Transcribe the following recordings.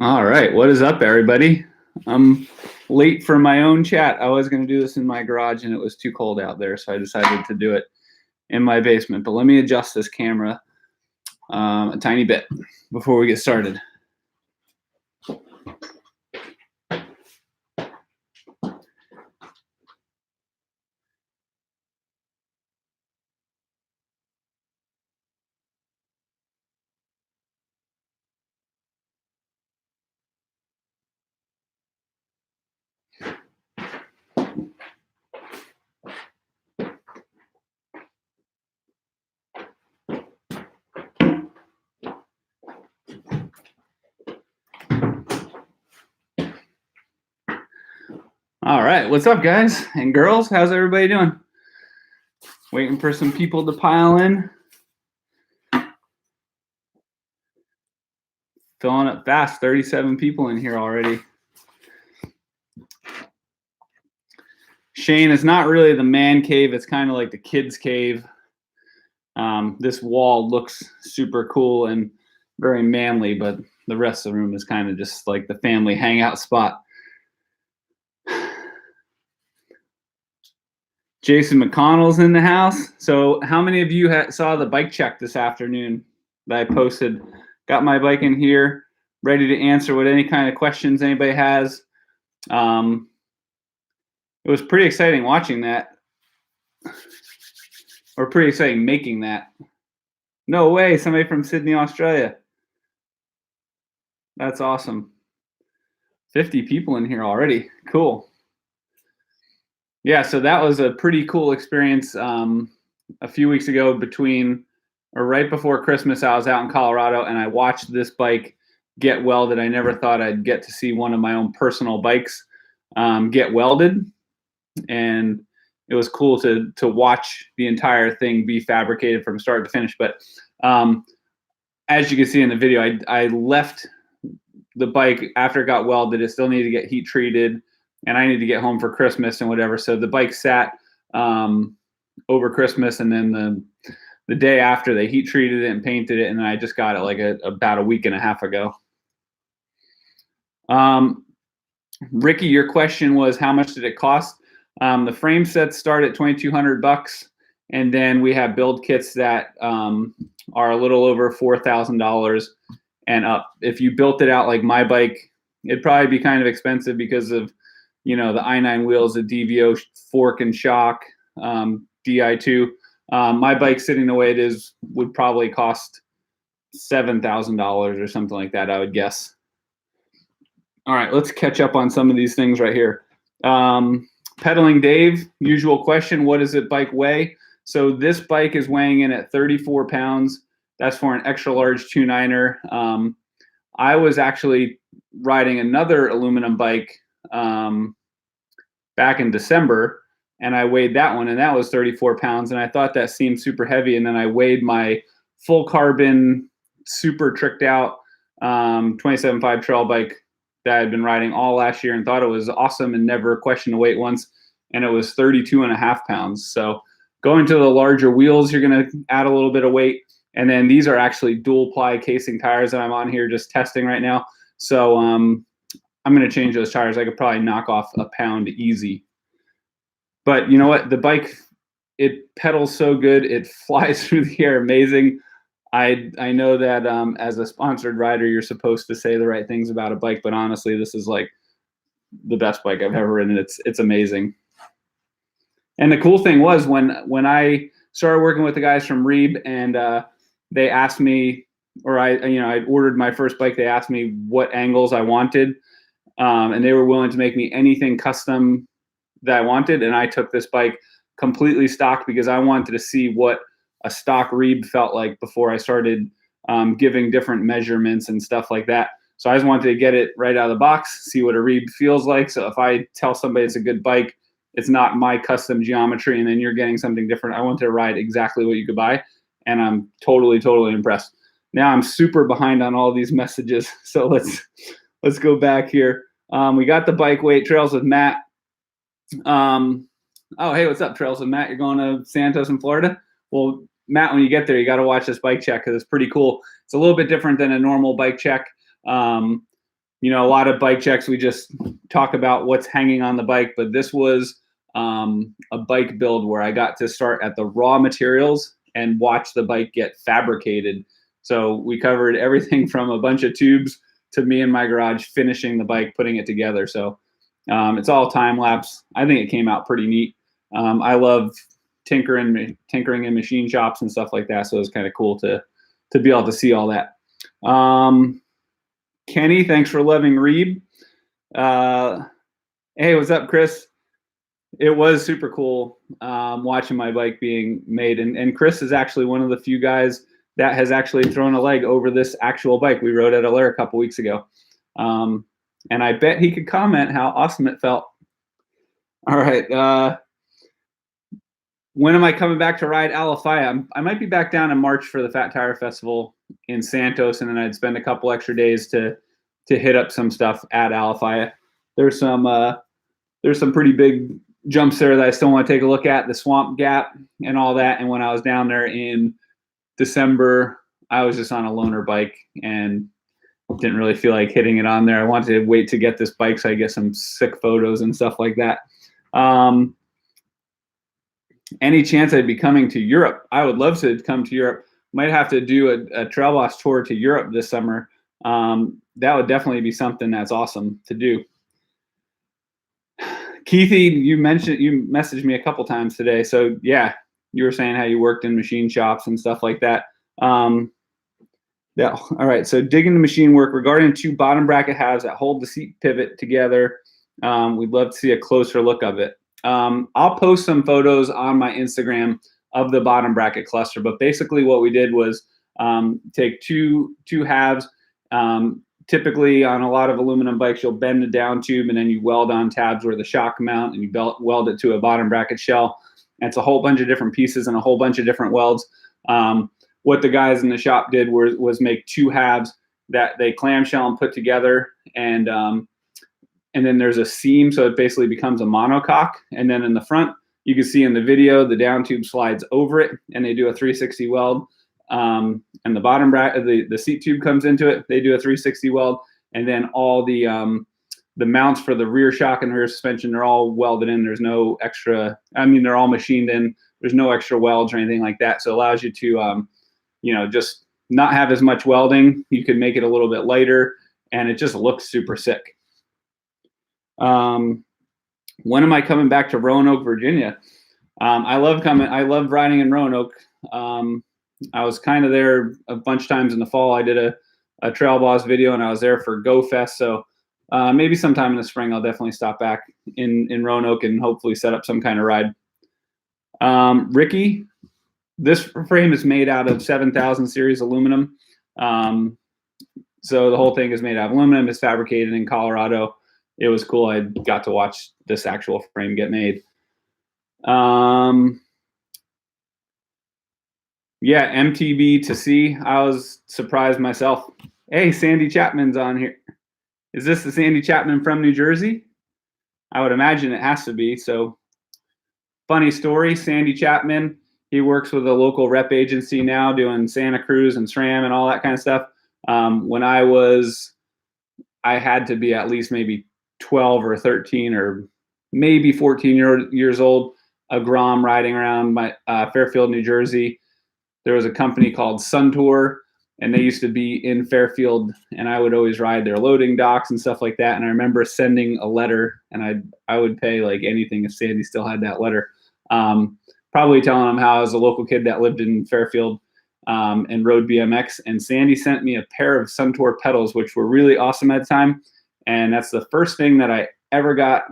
All right, what is up, everybody? I'm late for my own chat. I was going to do this in my garage, and it was too cold out there, so I decided to do it in my basement. But let me adjust this camera a tiny bit before we get started. All right, what's up, guys and girls? How's everybody doing? Waiting for some people to pile in. Filling up fast, 37 people in here already. Shane, it's not really the man cave. It's kind of like the kids cave. This wall looks super cool and very manly, but the rest of the room is kind of just like the family hangout spot. Jason McConnell's in the house. So how many of you saw the bike check this afternoon that I posted? Got my bike in here, ready to answer what any kind of questions anybody has. It was pretty exciting watching that. Or pretty exciting making that. No way, somebody from Sydney, Australia. That's awesome. 50 people in here already. Cool. Yeah, so that was a pretty cool experience. A few weeks ago, right before Christmas, I was out in Colorado and I watched this bike get welded. I never thought I'd get to see one of my own personal bikes get welded, and it was cool to watch the entire thing be fabricated from start to finish. But as you can see in the video, I left the bike after it got welded. It still needed to get heat treated, and I needed to get home for Christmas and whatever. So the bike sat over Christmas, and then the day after they heat treated it and painted it, and then I just got it like about a week and a half ago. Ricky, your question was how much did it cost? The frame sets start at $2,200, and then we have build kits that are a little over $4,000 and up. If you built it out like my bike, it'd probably be kind of expensive because of, the i9 wheels, the DVO fork and shock, DI2. My bike sitting the way it is would probably cost $7,000 or something like that, I would guess. All right, let's catch up on some of these things right here. Pedaling Dave, usual question, what does it bike weigh? So this bike is weighing in at 34 pounds. That's for an extra large 2.9er. I was actually riding another aluminum bike back in December, and I weighed that one, and that was 34 pounds, and I thought that seemed super heavy, and then I weighed my full carbon, super tricked out 27.5 trail bike that I'd been riding all last year and thought it was awesome and never questioned the weight once, and it was 32.5 pounds. So going to the larger wheels, you're going to add a little bit of weight, and then these are actually dual ply casing tires that I'm on here just testing right now. So I'm going to change those tires. I could probably knock off a pound easy. But you know what? The bike, it pedals so good. It flies through the air amazing. I know that as a sponsored rider, you're supposed to say the right things about a bike, but honestly, this is like the best bike I've ever ridden. It's amazing. And the cool thing was when I started working with the guys from Reeb, and they asked me, or I ordered my first bike, they asked me what angles I wanted, and they were willing to make me anything custom that I wanted, and I took this bike completely stock because I wanted to see what a stock Reeb felt like before I started giving different measurements and stuff like that. So I just wanted to get it right out of the box, see what a Reeb feels like. So if I tell somebody it's a good bike, it's not my custom geometry and then you're getting something different. I wanted to ride exactly what you could buy, and I'm totally impressed. Now I'm super behind on all these messages, so let's go back here. We got the bike weight, Trails with Matt. Oh, hey, what's up, Trails with Matt? You're going to Santos in Florida? Well, Matt, when you get there, you got to watch this bike check because it's pretty cool. It's a little bit different than a normal bike check. you know, a lot of bike checks, we just talk about what's hanging on the bike, but this was a bike build where I got to start at the raw materials and watch the bike get fabricated. So we covered everything from a bunch of tubes to me in my garage finishing the bike, putting it together. So it's all time lapse. I think it came out pretty neat. I love tinkering in machine shops and stuff like that. So it was kind of cool to be able to see all that. Kenny, thanks for loving Reeb. Hey, what's up, Chris? It was super cool watching my bike being made. And Chris is actually one of the few guys that has actually thrown a leg over this actual bike we rode at Alaire a couple weeks ago. And I bet he could comment how awesome it felt. All right. When am I coming back to ride Alafaya? I might be back down in March for the Fat Tire Festival in Santos, and then I'd spend a couple extra days to hit up some stuff at Alafaya. There's some pretty big jumps there that I still want to take a look at, the Swamp Gap and all that. And when I was down there in December, I was just on a loaner bike and didn't really feel like hitting it on there. I wanted to wait to get this bike so I get some sick photos and stuff like that. Any chance I'd be coming to Europe? I would love to come to Europe. Might have to do a Trail Boss tour to Europe this summer. That would definitely be something that's awesome to do. Keithy, you messaged me a couple times today. So yeah, you were saying how you worked in machine shops and stuff like that. Yeah. All right. So digging the machine work regarding 2 bottom bracket halves that hold the seat pivot together. We'd love to see a closer look of it. I'll post some photos on my Instagram of the bottom bracket cluster, but basically what we did was take two halves. Typically on a lot of aluminum bikes, you'll bend the down tube and then you weld on tabs where the shock mount and you weld it to a bottom bracket shell. And it's a whole bunch of different pieces and a whole bunch of different welds. What the guys in the shop did was make 2 halves that they clamshell and put together, and then there's a seam, so it basically becomes a monocoque. And then in the front, you can see in the video, the down tube slides over it, and they do a 360 weld. And the bottom bracket, the seat tube comes into it. They do a 360 weld, and then all the mounts for the rear shock and rear suspension are all welded in. There's no extra. I mean, they're all machined in. There's no extra welds or anything like that. So it allows you to, just not have as much welding. You can make it a little bit lighter, and it just looks super sick. When am I coming back to Roanoke, Virginia? I love riding in Roanoke. I was kind of there a bunch of times in the fall. I did a Trail Boss video, and I was there for Go Fest. So maybe sometime in the spring, I'll definitely stop back in Roanoke and hopefully set up some kind of ride. Ricky, this frame is made out of 7000 series aluminum. So the whole thing is made out of aluminum. It's fabricated in Colorado. It was cool. I got to watch this actual frame get made. Yeah, MTB to see. I was surprised myself. Hey, Sandy Chapman's on here. Is this the Sandy Chapman from New Jersey? I would imagine it has to be. So funny story, Sandy Chapman, he works with a local rep agency now doing Santa Cruz and SRAM and all that kind of stuff. When I had to be at least maybe 12 or 13 or maybe 14 years old, a Grom riding around my Fairfield, New Jersey. There was a company called Suntour, and they used to be in Fairfield, and I would always ride their loading docks and stuff like that. And I remember sending a letter, and I would pay like anything if Sandy still had that letter. Probably telling them how I was a local kid that lived in Fairfield and rode BMX. And Sandy sent me a pair of Suntour pedals, which were really awesome at the time. And that's the first thing that I ever got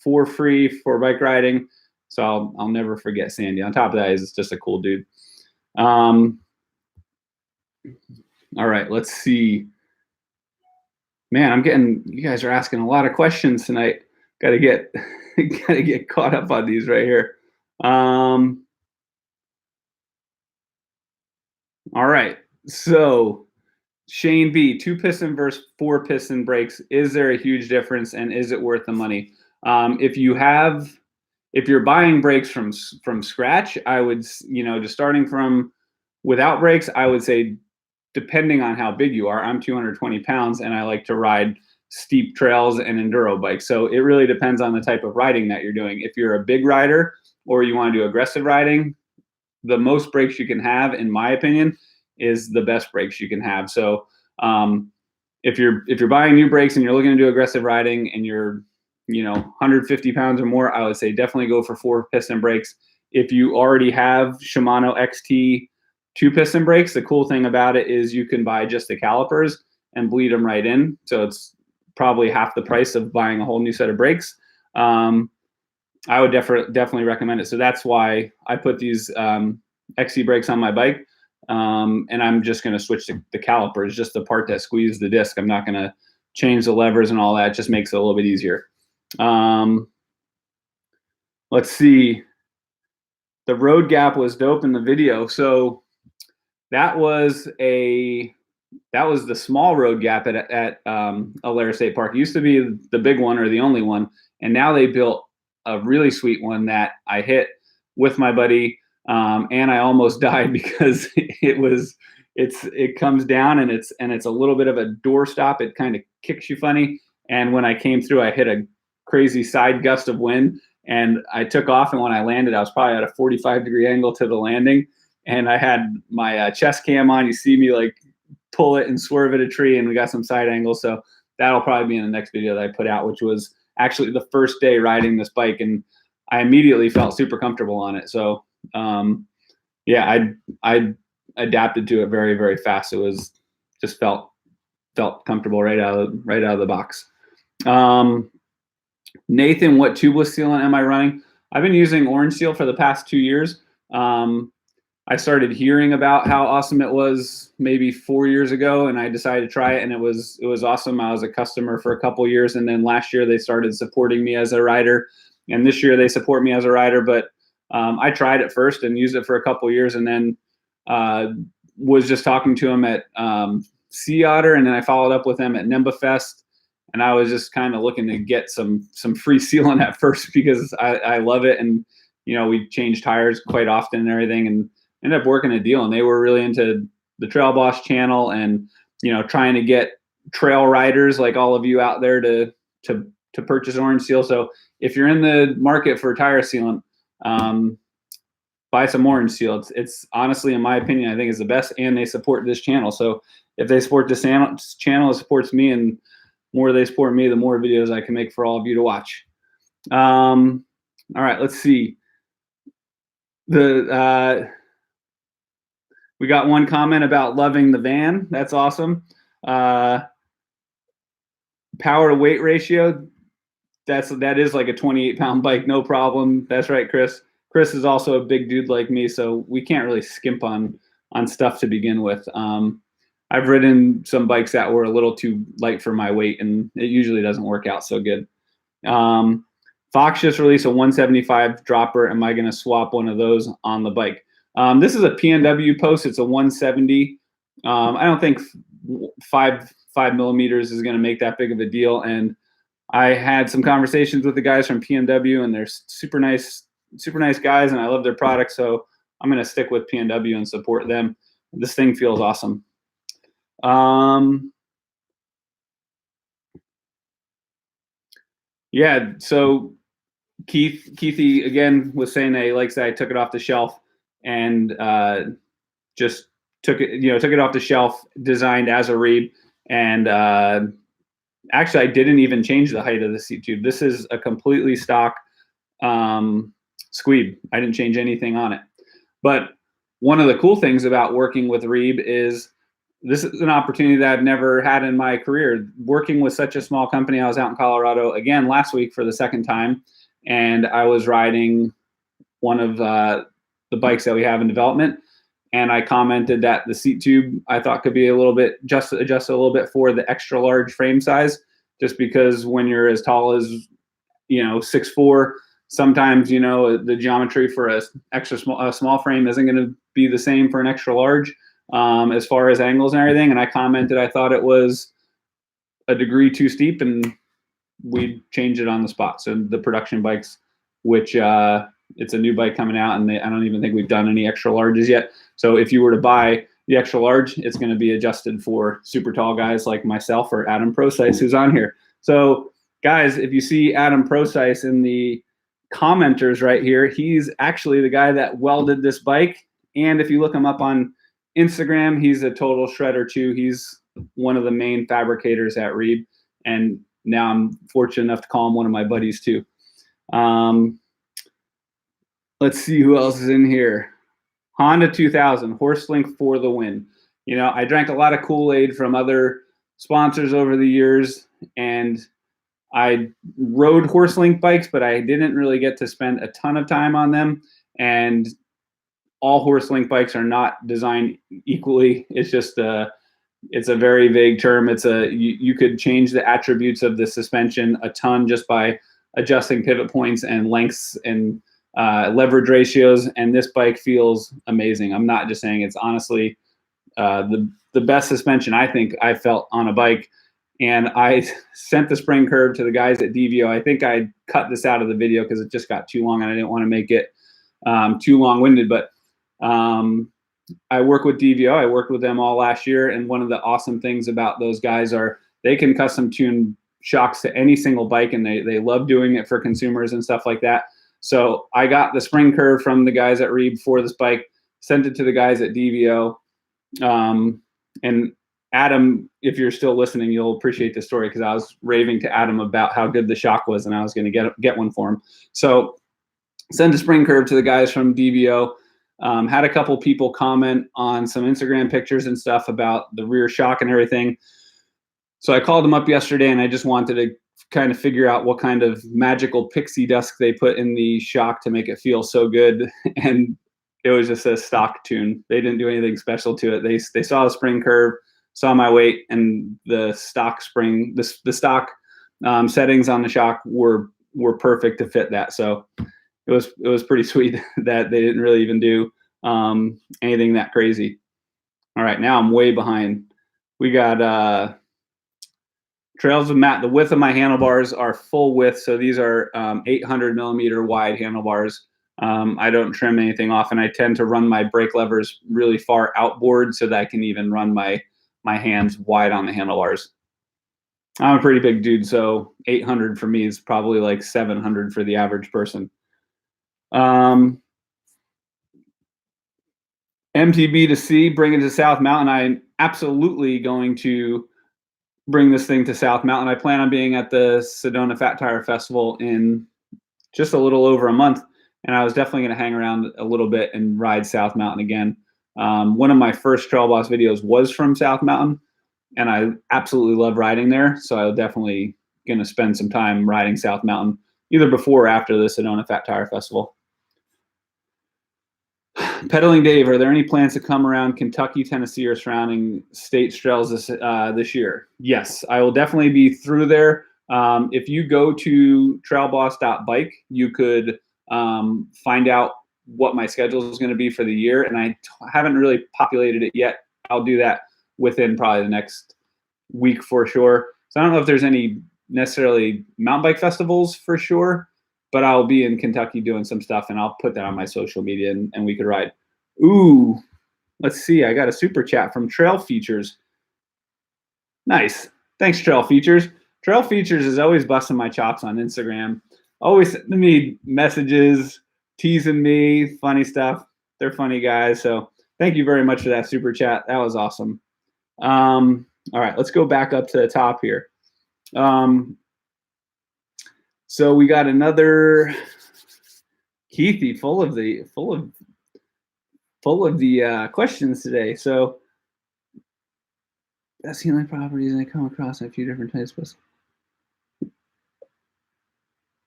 for free for bike riding. So I'll never forget Sandy. On top of that, he's just a cool dude. All right, let's see. Man, you guys are asking a lot of questions tonight. Got to get caught up on these right here. All right, so Shane B, 2-piston versus 4-piston brakes. Is there a huge difference, and is it worth the money? If you're buying brakes from scratch, I would, just starting from without brakes, I would say, depending on how big you are, I'm 220 pounds and I like to ride steep trails and enduro bikes. So it really depends on the type of riding that you're doing. If you're a big rider or you want to do aggressive riding, the most brakes you can have, in my opinion, is the best brakes you can have. So if you're buying new brakes and you're looking to do aggressive riding and you're 150 pounds or more, I would say definitely go for 4-piston brakes. If you already have Shimano XT 2-piston brakes, the cool thing about it is you can buy just the calipers and bleed them right in. So it's probably half the price of buying a whole new set of brakes. I would definitely recommend it. So that's why I put these XC brakes on my bike. And I'm just going to switch to the calipers, just the part that squeezes the disc. I'm not going to change the levers and all that. It just makes it a little bit easier. Let's see. The road gap was dope in the video. So that was the small road gap at Alair State Park. It used to be the big one or the only one. And now they built a really sweet one that I hit with my buddy. And I almost died because it comes down and it's a little bit of a doorstop. It kind of kicks you funny. And when I came through, I hit a crazy side gust of wind and I took off. And when I landed, I was probably at a 45-degree angle to the landing. And I had my chest cam on. You see me like pull it and swerve at a tree, and we got some side angles. So that'll probably be in the next video that I put out, which was actually the first day riding this bike. And I immediately felt super comfortable on it. So yeah, I adapted to it very, very fast. It was just felt comfortable right out of the box. Nathan, what tubeless sealant am I running? I've been using Orange Seal for the past 2 years. I started hearing about how awesome it was maybe 4 years ago, and I decided to try it, and it was awesome. I was a customer for a couple years, and then last year they started supporting me as a rider, and this year they support me as a rider. But I tried it first and used it for a couple years, and then was just talking to him at Sea Otter, and then I followed up with them at NEMBA Fest, and I was just kind of looking to get some free sealant at first because I love it, and we change tires quite often and everything, and ended up working a deal. And they were really into the Trail Boss channel and trying to get trail riders like all of you out there to purchase Orange Seal. So if you're in the market for tire sealant, buy some Orange Seal. It's honestly, in my opinion, I think is the best, and they support this channel. So if they support this channel, it supports me, and the more they support me, the more videos I can make for all of you to watch. All right, let's see. We got one comment about loving the van. That's awesome. Power to weight ratio. That is like a 28-pound bike, no problem. That's right, Chris. Chris is also a big dude like me, so we can't really skimp on stuff to begin with. I've ridden some bikes that were a little too light for my weight, and it usually doesn't work out so good. Fox just released a 175 dropper. Am I going to swap one of those on the bike? This is a PNW post. It's a 170. I don't think 5 millimeters is going to make that big of a deal. And I had some conversations with the guys from PNW, and they're super nice guys, and I love their product. So I'm going to stick with PNW and support them. This thing feels awesome. Yeah. So Keithy again was saying that he likes that I took it off the shelf and just took it off the shelf, designed as a Reeb, and actually I didn't even change the height of the seat tube. This is a completely stock Sqweeb. I didn't change anything on it. But one of the cool things about working with Reeb is this is an opportunity that I've never had in my career. Working with such a small company, I was out in Colorado again last week for the second time, and I was riding one of the bikes that we have in development, and I commented that the seat tube I thought could be a little bit adjusted a little bit for the extra large frame size, just because when you're as tall as 6'4", sometimes the geometry for a small frame isn't going to be the same for an extra large as far as angles and everything. And I commented I thought it was a degree too steep, and we changed it on the spot. So the production bikes, which it's a new bike coming out, and I don't even think we've done any extra larges yet. So if you were to buy the extra large, it's going to be adjusted for super tall guys like myself or Adam Procyse, who's on here. So guys, if you see Adam Procyse in the commenters right here, he's actually the guy that welded this bike. And if you look him up on Instagram, he's a total shredder too. He's one of the main fabricators at Reeb. And now I'm fortunate enough to call him one of my buddies too. Let's see who else is in here. Honda 2000, Horselink for the win. You know, I drank a lot of Kool-Aid from other sponsors over the years, and I rode Horselink bikes, but I didn't really get to spend a ton of time on them. And all Horselink bikes are not designed equally. It's just it's a very vague term. It's you could change the attributes of the suspension a ton just by adjusting pivot points and lengths and leverage ratios, and this bike feels amazing. I'm not just saying, it's honestly the best suspension I think I felt on a bike. And I sent the spring curve to the guys at DVO. I think I cut this out of the video because it just got too long and I didn't want to make it too long-winded. But I work with DVO. I worked with them all last year, and one of the awesome things about those guys are they can custom tune shocks to any single bike, and they love doing it for consumers and stuff like that. So I got the spring curve from the guys at Reeb for this bike, sent it to the guys at DVO. And Adam, if you're still listening, you'll appreciate the story because I was raving to Adam about how good the shock was, and I was going to get one for him. So sent a spring curve to the guys from DVO. Had a couple people comment on some Instagram pictures and stuff about the rear shock and everything. So I called them up yesterday, and I just wanted to kind of figure out what kind of magical pixie dust they put in the shock to make it feel so good. And it was just a stock tune. They didn't do anything special to it. They saw the spring curve, saw my weight, and the stock spring, the stock settings on the shock were perfect to fit that. So it was pretty sweet that they didn't really even do anything that crazy. All right, now I'm way behind. We got Trails with Matt. The width of my handlebars are full width, so these are 800 millimeter wide handlebars. I don't trim anything off, and I tend to run my brake levers really far outboard so that I can even run my hands wide on the handlebars. I'm a pretty big dude, so 800 for me is probably like 700 for the average person. MTB to C, bring it to South Mountain. I'm absolutely going to bring this thing to South Mountain. I plan on being at the Sedona Fat Tire Festival in just a little over a month, and I was definitely going to hang around a little bit and ride South Mountain again. One of my first Trail Boss videos was from South Mountain, and I absolutely love riding there, so I'm definitely going to spend some time riding South Mountain, either before or after the Sedona Fat Tire Festival. Pedaling Dave, are there any plans to come around Kentucky, Tennessee, or surrounding state trails this year? Yes, I will definitely be through there. If you go to trailboss.bike, you could find out what my schedule is going to be for the year, and I haven't really populated it yet. I'll do that within probably the next week for sure. So I don't know if there's any necessarily mountain bike festivals for sure, but I'll be in Kentucky doing some stuff, and I'll put that on my social media, and we could ride. Ooh, let's see. I got a super chat from Trail Features. Nice. Thanks, Trail Features. Trail Features is always busting my chops on Instagram. Always sending me messages, teasing me, funny stuff. They're funny guys. So thank you very much for that super chat. That was awesome. All right, let's go back up to the top here. So we got another Keithy full of the questions today. So that's the only properties I come across in a few different types.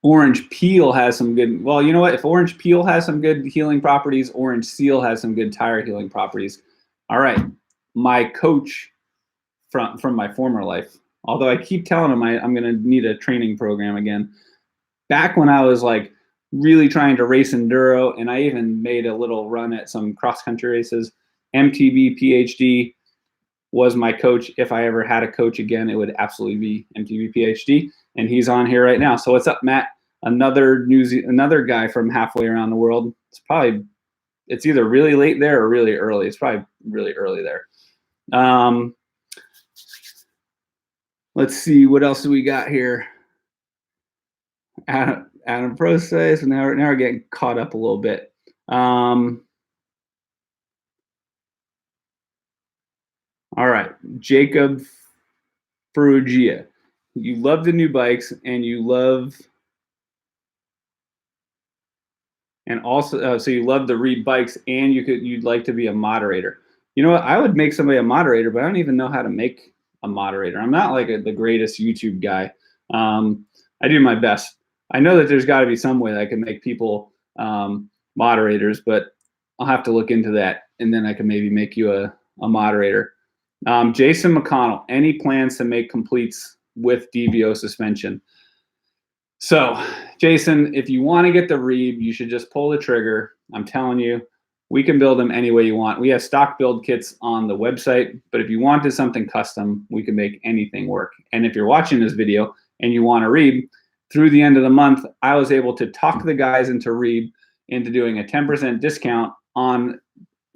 Orange Peel has some good. Well, you know what? If Orange Peel has some good healing properties, Orange Seal has some good tire healing properties. All right, my coach from my former life. Although I keep telling him I'm going to need a training program again. Back when I was like really trying to race enduro, and I even made a little run at some cross-country races, MTB PhD was my coach. If I ever had a coach again, it would absolutely be MTB PhD, and he's on here right now. So what's up, Matt? Another guy from halfway around the world. It's probably it's either really late there or really early. It's probably really early there. Let's see, what else do we got here? Adam Pro says, now we're getting caught up a little bit. All right, Jacob Ferrugia, you love the new bikes and you love, and also, so you love the Reeb bikes and you'd like to be a moderator. You know what? I would make somebody a moderator, but I don't even know how to make a moderator. I'm not like the greatest YouTube guy. I do my best. I know that there's got to be some way that I can make people moderators, but I'll have to look into that, and then I can maybe make you a moderator. Jason McConnell, any plans to make completes with DVO suspension? So, Jason, if you want to get the Reeb, you should just pull the trigger. I'm telling you, we can build them any way you want. We have stock build kits on the website, but if you wanted something custom, we can make anything work. And if you're watching this video and you want a Reeb, through the end of the month, I was able to talk the guys into Reeb into doing a 10% discount on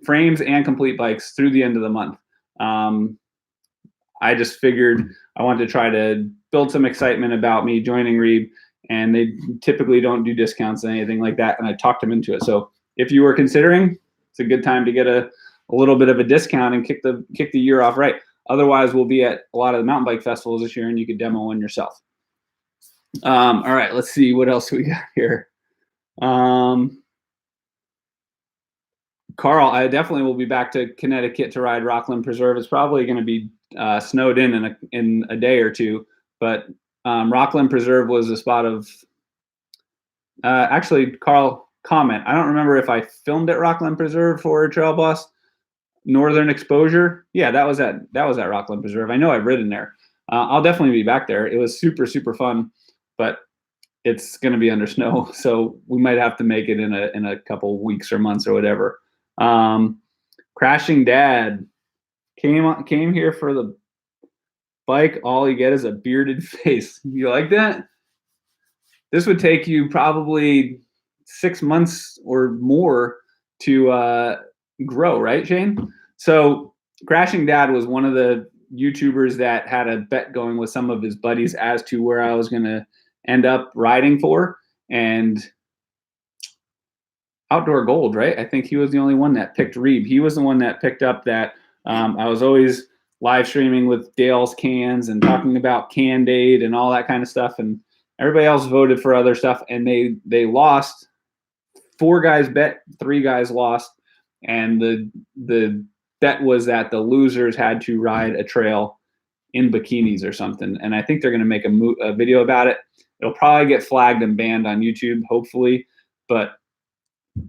frames and complete bikes through the end of the month. I just figured I wanted to try to build some excitement about me joining Reeb, and they typically don't do discounts and anything like that, and I talked them into it. So if you were considering, it's a good time to get a little bit of a discount and kick the year off right. Otherwise, we'll be at a lot of the mountain bike festivals this year, and you could demo one yourself. All right, let's see what else we got here. Carl, I definitely will be back to Connecticut to ride Rockland Preserve. It's probably going to be snowed in a day or two, but Rockland Preserve was a spot of. Actually, Carl, comment. I don't remember if I filmed at Rockland Preserve for Trail Boss. Northern Exposure, yeah, that was at Rockland Preserve. I know I've ridden there. I'll definitely be back there. It was super fun, but it's going to be under snow, so we might have to make it in a couple weeks or months or whatever. Crashing Dad came here for the bike. All you get is a bearded face. You like that? This would take you probably 6 months or more to grow, right, Shane? So Crashing Dad was one of the YouTubers that had a bet going with some of his buddies as to where I was going to end up riding for, and Outdoor Gold, right? I think he was the only one that picked Reeb. He was the one that picked up that I was always live streaming with Dale's cans and talking about Candade and all that kind of stuff, and everybody else voted for other stuff, and they lost. 4 guys bet, 3 guys lost, and the bet was that the losers had to ride a trail in bikinis or something, and I think they're going to make a video about it. It'll probably get flagged and banned on YouTube, hopefully, but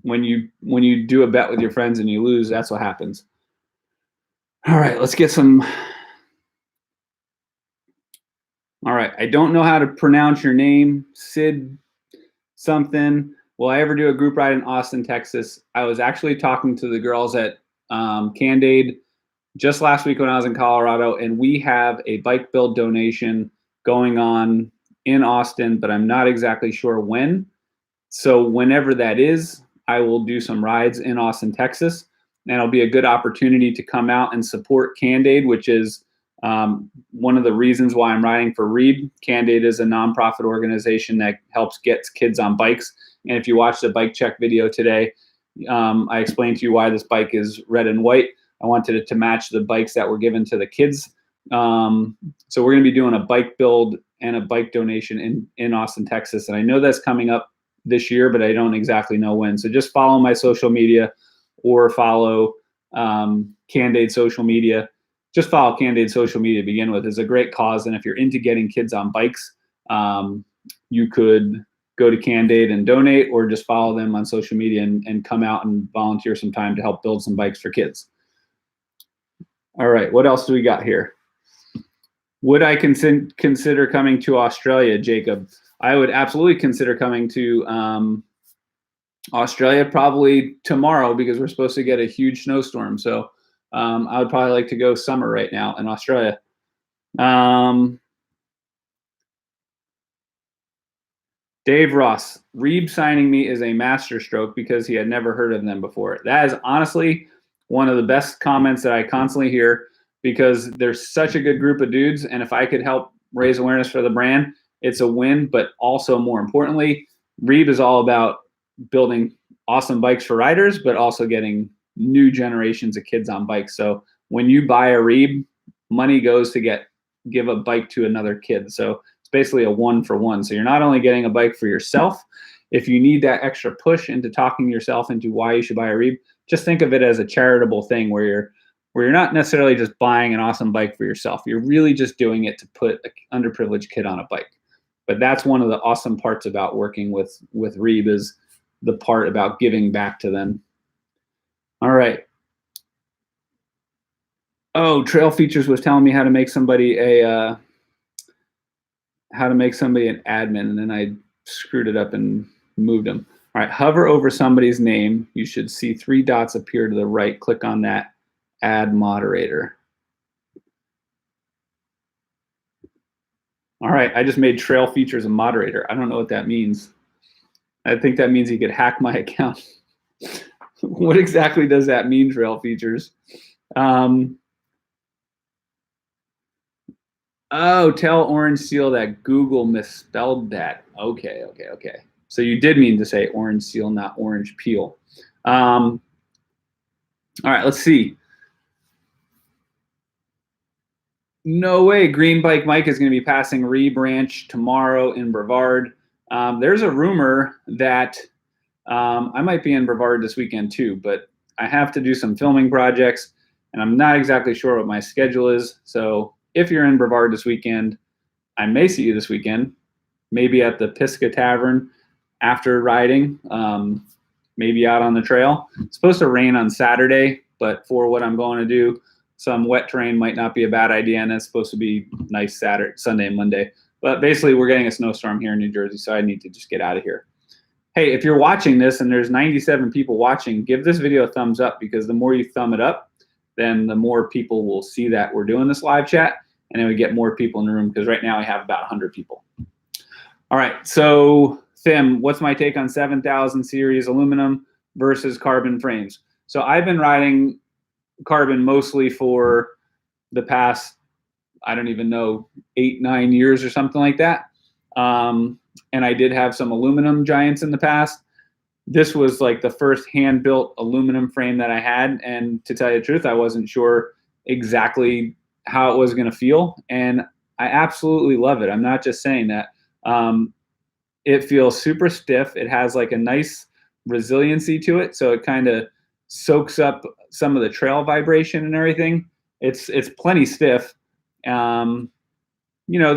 when you do a bet with your friends and you lose, that's what happens. All right, let's get some. All right, I don't know how to pronounce your name, Sid something. Will I ever do a group ride in Austin, Texas? I was actually talking to the girls at Candade just last week when I was in Colorado, and we have a bike build donation going on in Austin, but I'm not exactly sure when. So whenever that is, I will do some rides in Austin, Texas, and it'll be a good opportunity to come out and support Candade, which is one of the reasons why I'm riding for Reeb. Candade is a nonprofit organization that helps get kids on bikes. And if you watch the bike check video today, I explained to you why this bike is red and white. I wanted it to match the bikes that were given to the kids. So we're going to be doing a bike build and a bike donation in Austin, Texas. And I know that's coming up this year, but I don't exactly know when. So just follow my social media or follow Candade social media. Just follow Candade social media to begin with. It's a great cause. And if you're into getting kids on bikes, you could go to Candade and donate, or just follow them on social media and come out and volunteer some time to help build some bikes for kids. All right, what else do we got here? Would I consider coming to Australia, Jacob? I would absolutely consider coming to Australia probably tomorrow, because we're supposed to get a huge snowstorm. So I would probably like to go summer right now in Australia. Dave Ross, Reeb signing me is a masterstroke because he had never heard of them before. That is honestly one of the best comments that I constantly hear because there's such a good group of dudes. And if I could help raise awareness for the brand, it's a win. But also more importantly, Reeb is all about building awesome bikes for riders, but also getting new generations of kids on bikes. So when you buy a Reeb, money goes to give a bike to another kid. So it's basically a 1-for-1. So you're not only getting a bike for yourself, if you need that extra push into talking yourself into why you should buy a Reeb, just think of it as a charitable thing where you're not necessarily just buying an awesome bike for yourself. You're really just doing it to put an underprivileged kid on a bike. But that's one of the awesome parts about working with Reeb is the part about giving back to them. All right. Oh, Trail Features was telling me how to make somebody an admin, and then I screwed it up and moved them. All right, hover over somebody's name. You should see 3 dots appear to the right. Click on that, add moderator. All right, I just made Trail Features a moderator. I don't know what that means. I think that means he could hack my account. What exactly does that mean, Trail Features? Oh, tell Orange Seal that Google misspelled that. Okay. So you did mean to say Orange Seal, not Orange Peel. All right, let's see. No way, Green Bike Mike is going to be passing Reeb Ranch tomorrow in Brevard. There's a rumor that I might be in Brevard this weekend too, but I have to do some filming projects, and I'm not exactly sure what my schedule is. So if you're in Brevard this weekend, I may see you this weekend, maybe at the Pisgah Tavern after riding, maybe out on the trail. It's supposed to rain on Saturday, but for what I'm going to do, some wet terrain might not be a bad idea, and it's supposed to be nice Saturday, Sunday, and Monday. But basically, we're getting a snowstorm here in New Jersey, so I need to just get out of here. Hey, if you're watching this and there's 97 people watching, give this video a thumbs up, because the more you thumb it up, then the more people will see that we're doing this live chat, and then we get more people in the room, because right now we have about 100 people. All right, so Tim, what's my take on 7000 series aluminum versus carbon frames? So I've been riding carbon mostly for the past, I don't even know, 8-9 years or something like that. And I did have some aluminum giants in the past. This was like the first hand-built aluminum frame that I had, and to tell you the truth, I wasn't sure exactly how it was going to feel, and I absolutely love it. I'm not just saying that. It feels super stiff. It has like a nice resiliency to it, so it kind of soaks up some of the trail vibration and everything. It's plenty stiff. You know,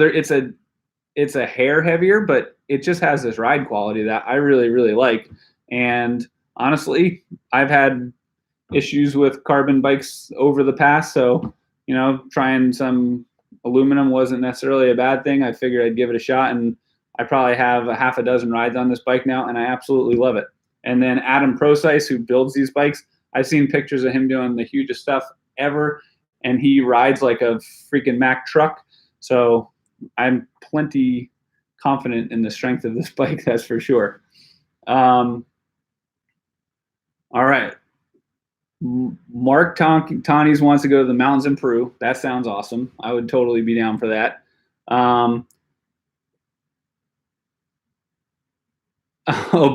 it's a hair heavier, but it just has this ride quality that I really, really like. And honestly, I've had issues with carbon bikes over the past, so you know, trying some aluminum wasn't necessarily a bad thing. I figured I'd give it a shot, and I probably have a half a dozen rides on this bike now, and I absolutely love it. And then Adam Procyse, who builds these bikes, I've seen pictures of him doing the hugest stuff ever, and he rides like a freaking Mack truck. So I'm plenty confident in the strength of this bike, that's for sure. All right. Mark Tawnies wants to go to the mountains in Peru. That sounds awesome. I would totally be down for that. Oh,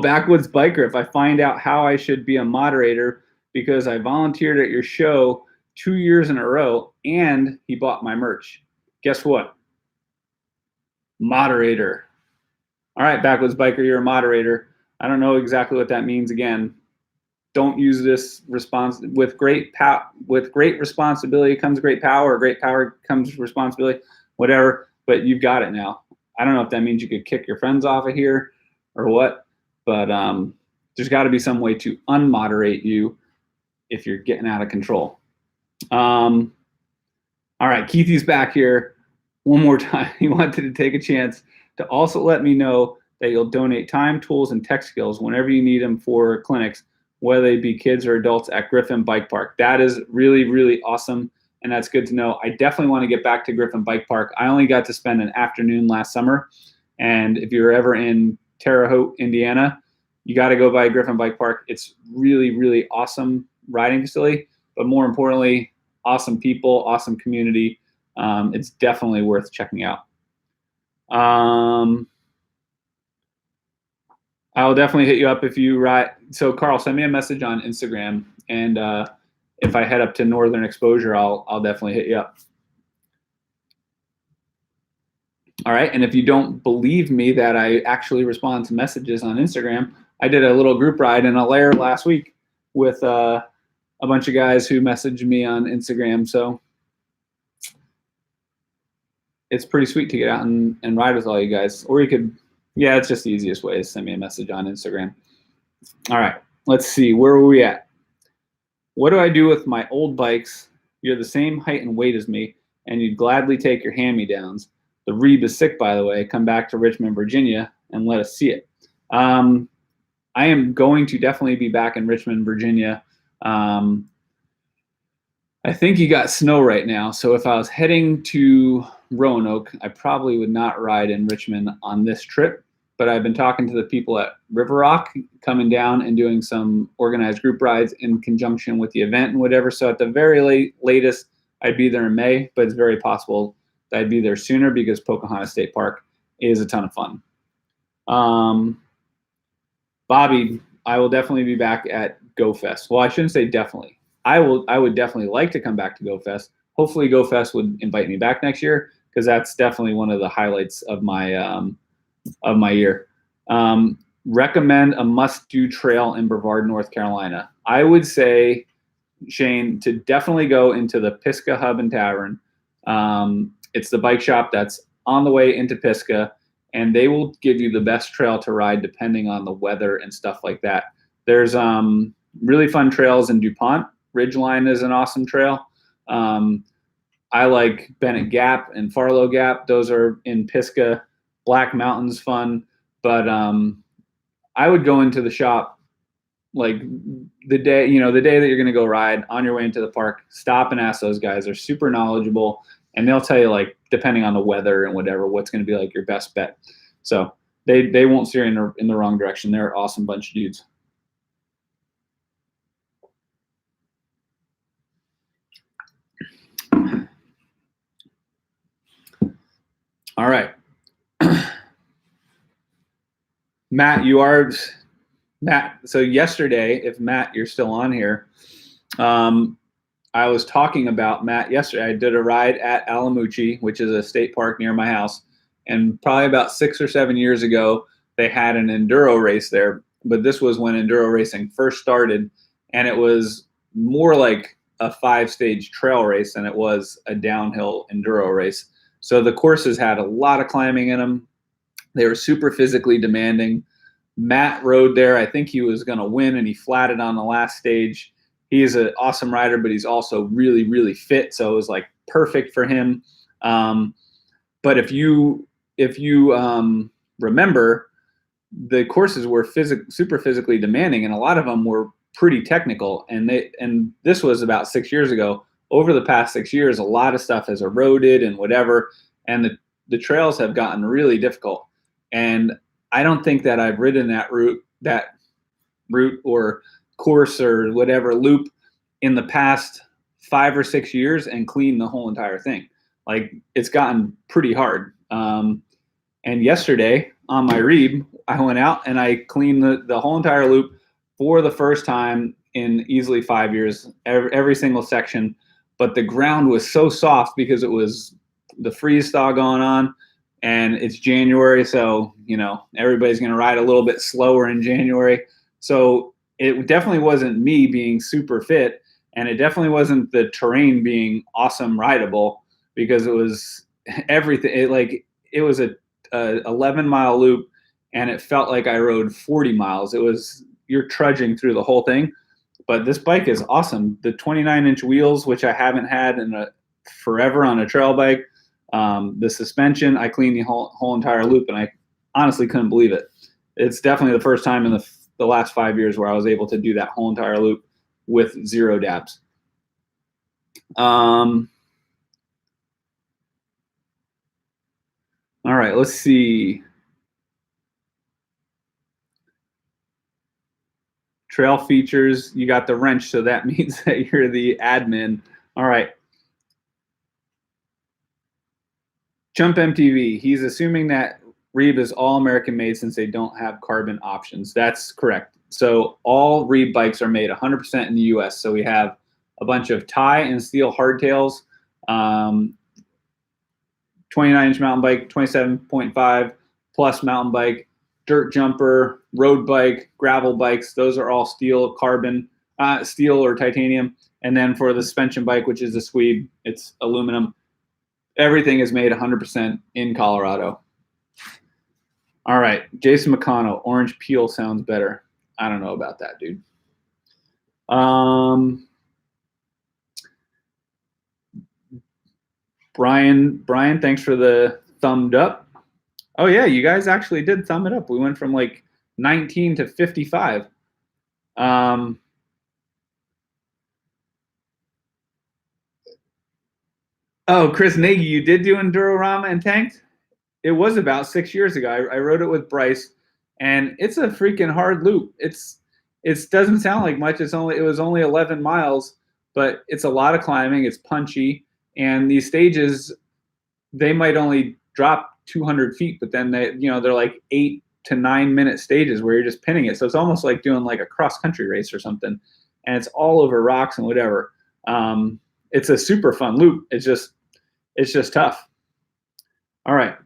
Backwoods Biker, if I find out how I should be a moderator because I volunteered at your show 2 years in a row and he bought my merch. Guess what? Moderator. All right, Backwoods Biker, you're a moderator. I don't know exactly what that means. Again, don't use this response with great responsibility comes great power. Great power comes responsibility, whatever. But you've got it now. I don't know if that means you could kick your friends off of here or what, but there's got to be some way to unmoderate you if you're getting out of control. All right, Keithy's back here one more time. He wanted to take a chance to also let me know that you'll donate time, tools, and tech skills whenever you need them for clinics, whether they be kids or adults at Griffin Bike Park. That is really, really awesome, and that's good to know. I definitely want to get back to Griffin Bike Park. I only got to spend an afternoon last summer, and if you're ever in Terre Haute, Indiana, you got to go by Griffin Bike Park. It's really, really awesome riding facility, but more importantly, awesome people, awesome community. It's definitely worth checking out. I'll definitely hit you up if you ride. So Carl, send me a message on Instagram, and if I head up to Northern Exposure, I'll definitely hit you up. All right, and if you don't believe me that I actually respond to messages on Instagram, I did a little group ride in Allaire last week with a bunch of guys who messaged me on Instagram. So it's pretty sweet to get out and ride with all you guys. Or you could, yeah, it's just the easiest way is send me a message on Instagram. All right, let's see, where are we at? What do I do with my old bikes? You're the same height and weight as me, and you'd gladly take your hand-me-downs. The Reeb is sick, by the way. Come back to Richmond, Virginia, and let us see it. I am going to definitely be back in Richmond, Virginia. I think you got snow right now, so if I was heading to Roanoke, I probably would not ride in Richmond on this trip. But I've been talking to the people at River Rock, coming down and doing some organized group rides in conjunction with the event and whatever. So at the very latest, I'd be there in May, but it's very possible that I'd be there sooner because Pocahontas State Park is a ton of fun. Bobby, I will definitely be back at GoFest. Well, I shouldn't say definitely. I would definitely like to come back to GoFest. Hopefully GoFest would invite me back next year, because that's definitely one of the highlights of my year. Recommend a must-do trail in Brevard, North Carolina. I would say, Shane, to definitely go into the Pisgah Hub and Tavern. It's the bike shop that's on the way into Pisgah, and they will give you the best trail to ride depending on the weather and stuff like that. There's really fun trails in DuPont. Ridgeline is an awesome trail. I like Bennett Gap and Farlow Gap. Those are in Pisgah. Black Mountain's fun, but I would go into the shop like the day that you're going to go ride on your way into the park. Stop and ask those guys. They're super knowledgeable, and they'll tell you, like, depending on the weather and whatever, what's going to be like your best bet. So they won't steer you in the wrong direction. They're an awesome bunch of dudes. All right. Matt, so yesterday, if Matt, you're still on here, I was talking about Matt yesterday. I did a ride at Alamucci, which is a state park near my house. And probably about 6 or 7 years ago, they had an enduro race there. But this was when enduro racing first started. And it was more like a 5-stage trail race than it was a downhill enduro race. So the courses had a lot of climbing in them. They were super physically demanding. Matt rode there. I think he was going to win, and he flatted on the last stage. He is an awesome rider, but he's also really, really fit. So it was like perfect for him. But if you remember, the courses were super physically demanding, and a lot of them were pretty technical. And this was about 6 years ago. Over the past 6 years, a lot of stuff has eroded and whatever, and the trails have gotten really difficult. And I don't think that I've ridden that route or course or whatever loop in the past 5 or 6 years and cleaned the whole entire thing. Like, it's gotten pretty hard. And yesterday on my Reeb, I went out and I cleaned the whole entire loop for the first time in easily 5 years, every single section. But the ground was so soft because it was the freeze thaw going on, and it's January, so everybody's going to ride a little bit slower in January. So it definitely wasn't me being super fit, and it definitely wasn't the terrain being awesome rideable, because it was everything. It was a 11-mile loop, and it felt like I rode 40 miles. You're trudging through the whole thing. But this bike is awesome. The 29-inch wheels, which I haven't had in forever on a trail bike. The suspension, I cleaned the whole entire loop, and I honestly couldn't believe it. It's definitely the first time in the last 5 years where I was able to do that whole entire loop with 0 dabs. All right, let's see. Trail features, you got the wrench, so that means that you're the admin. All right. Chump MTV, he's assuming that Reeb is all American made since they don't have carbon options. That's correct. So all Reeb bikes are made 100% in the US. So we have a bunch of tie and steel hardtails, 29-inch mountain bike, 27.5 plus mountain bike, dirt jumper, road bike, gravel bikes. Those are all steel, carbon, steel or titanium. And then for the suspension bike, which is the Sqweeb, it's aluminum. Everything is made 100% in Colorado. All right, Jason McConnell, orange peel sounds better. I don't know about that, dude. Brian, thanks for the thumbed up. Oh yeah, you guys actually did thumb it up. We went from like 19 to 55. Oh, Chris Nagy, you did do Endurorama and tanked? It was about 6 years ago. I rode it with Bryce, and it's a freaking hard loop. It doesn't sound like much. It was only 11 miles, but it's a lot of climbing. It's punchy, and these stages, they might only drop 200 feet, but then they're like 8 to 9 minute stages where you're just pinning it. So it's almost like doing like a cross country race or something, and it's all over rocks and whatever. It's a super fun loop. It's just tough. All right.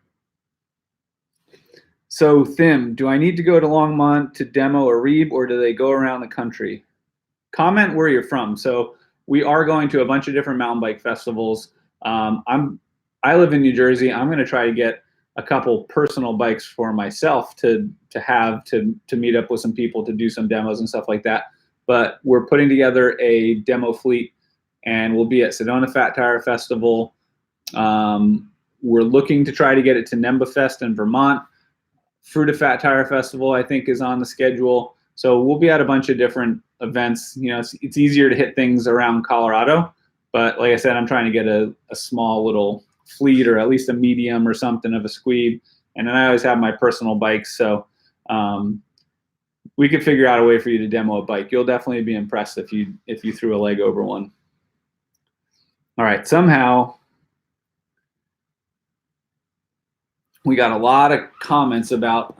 So Thim, do I need to go to Longmont to demo a Reeb, or do they go around the country? Comment where you're from. So we are going to a bunch of different mountain bike festivals. I live in New Jersey. I'm going to try to get a couple personal bikes for myself to meet up with some people to do some demos and stuff like that. But we're putting together a demo fleet, and we'll be at Sedona Fat Tire Festival. We're looking to try to get it to Nemba Fest in Vermont. Fruita Fat Tire Festival, I think, is on the schedule. So we'll be at a bunch of different events. You know, it's easier to hit things around Colorado, but like I said, I'm trying to get a small little fleet, or at least a medium or something of a Sqweeb. And then I always have my personal bikes. So we could figure out a way for you to demo a bike. You'll definitely be impressed if you threw a leg over one. All right, somehow we got a lot of comments about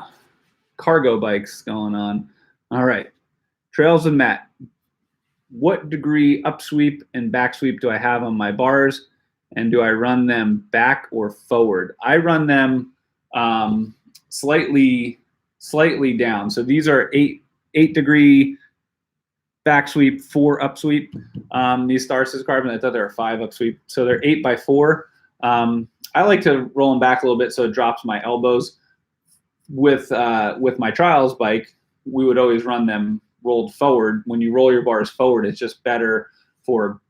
cargo bikes going on. All right, Trails and Matt. What degree upsweep and backsweep do I have on my bars, and do I run them back or forward? I run them slightly down. So these are 8 degree backsweep, 4 upsweep. These Star Carbon, Carbon, I thought there are 5 upsweep. So they're 8x4. I like to roll them back a little bit so it drops my elbows. With my trials bike, we would always run them rolled forward. When you roll your bars forward, it's just better for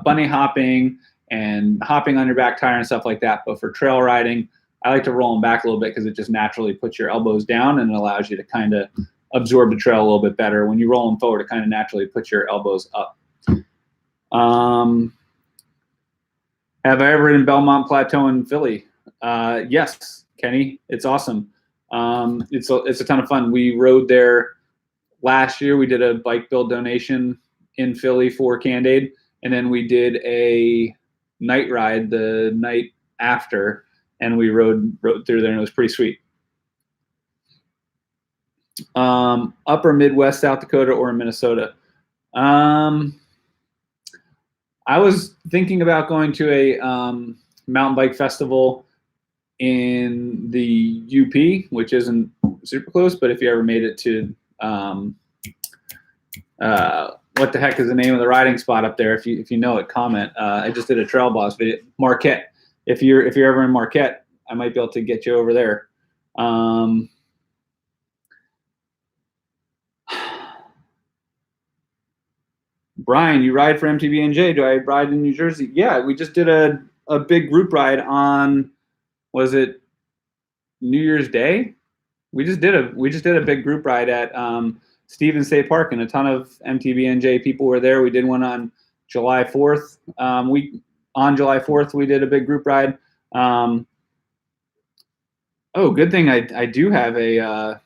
bunny hopping and hopping on your back tire and stuff like that. But for trail riding, I like to roll them back a little bit because it just naturally puts your elbows down and it allows you to kind of absorb the trail a little bit better. When you roll them forward, it kind of naturally puts your elbows up. Have I ever been in Belmont Plateau in Philly? Yes, Kenny. It's awesome. It's a ton of fun. We rode there last year. We did a bike build donation in Philly for Candide, and then we did a night ride the night after, and we rode through there, and it was pretty sweet. Upper Midwest, South Dakota, or Minnesota? I was thinking about going to a mountain bike festival in the UP, which isn't super close, but if you ever made it to what the heck is the name of the riding spot up there? If you know it, comment. I just did a Trail Boss video. Marquette. If you're ever in Marquette, I might be able to get you over there. Brian, you ride for MTBNJ. Do I ride in New Jersey? Yeah, we just did a big group ride on, was it New Year's Day? We just did a big group ride at Stevens State Park, and a ton of MTBNJ people were there. We did one on July 4th. On July 4th, we did a big group ride. Oh, good thing I do have a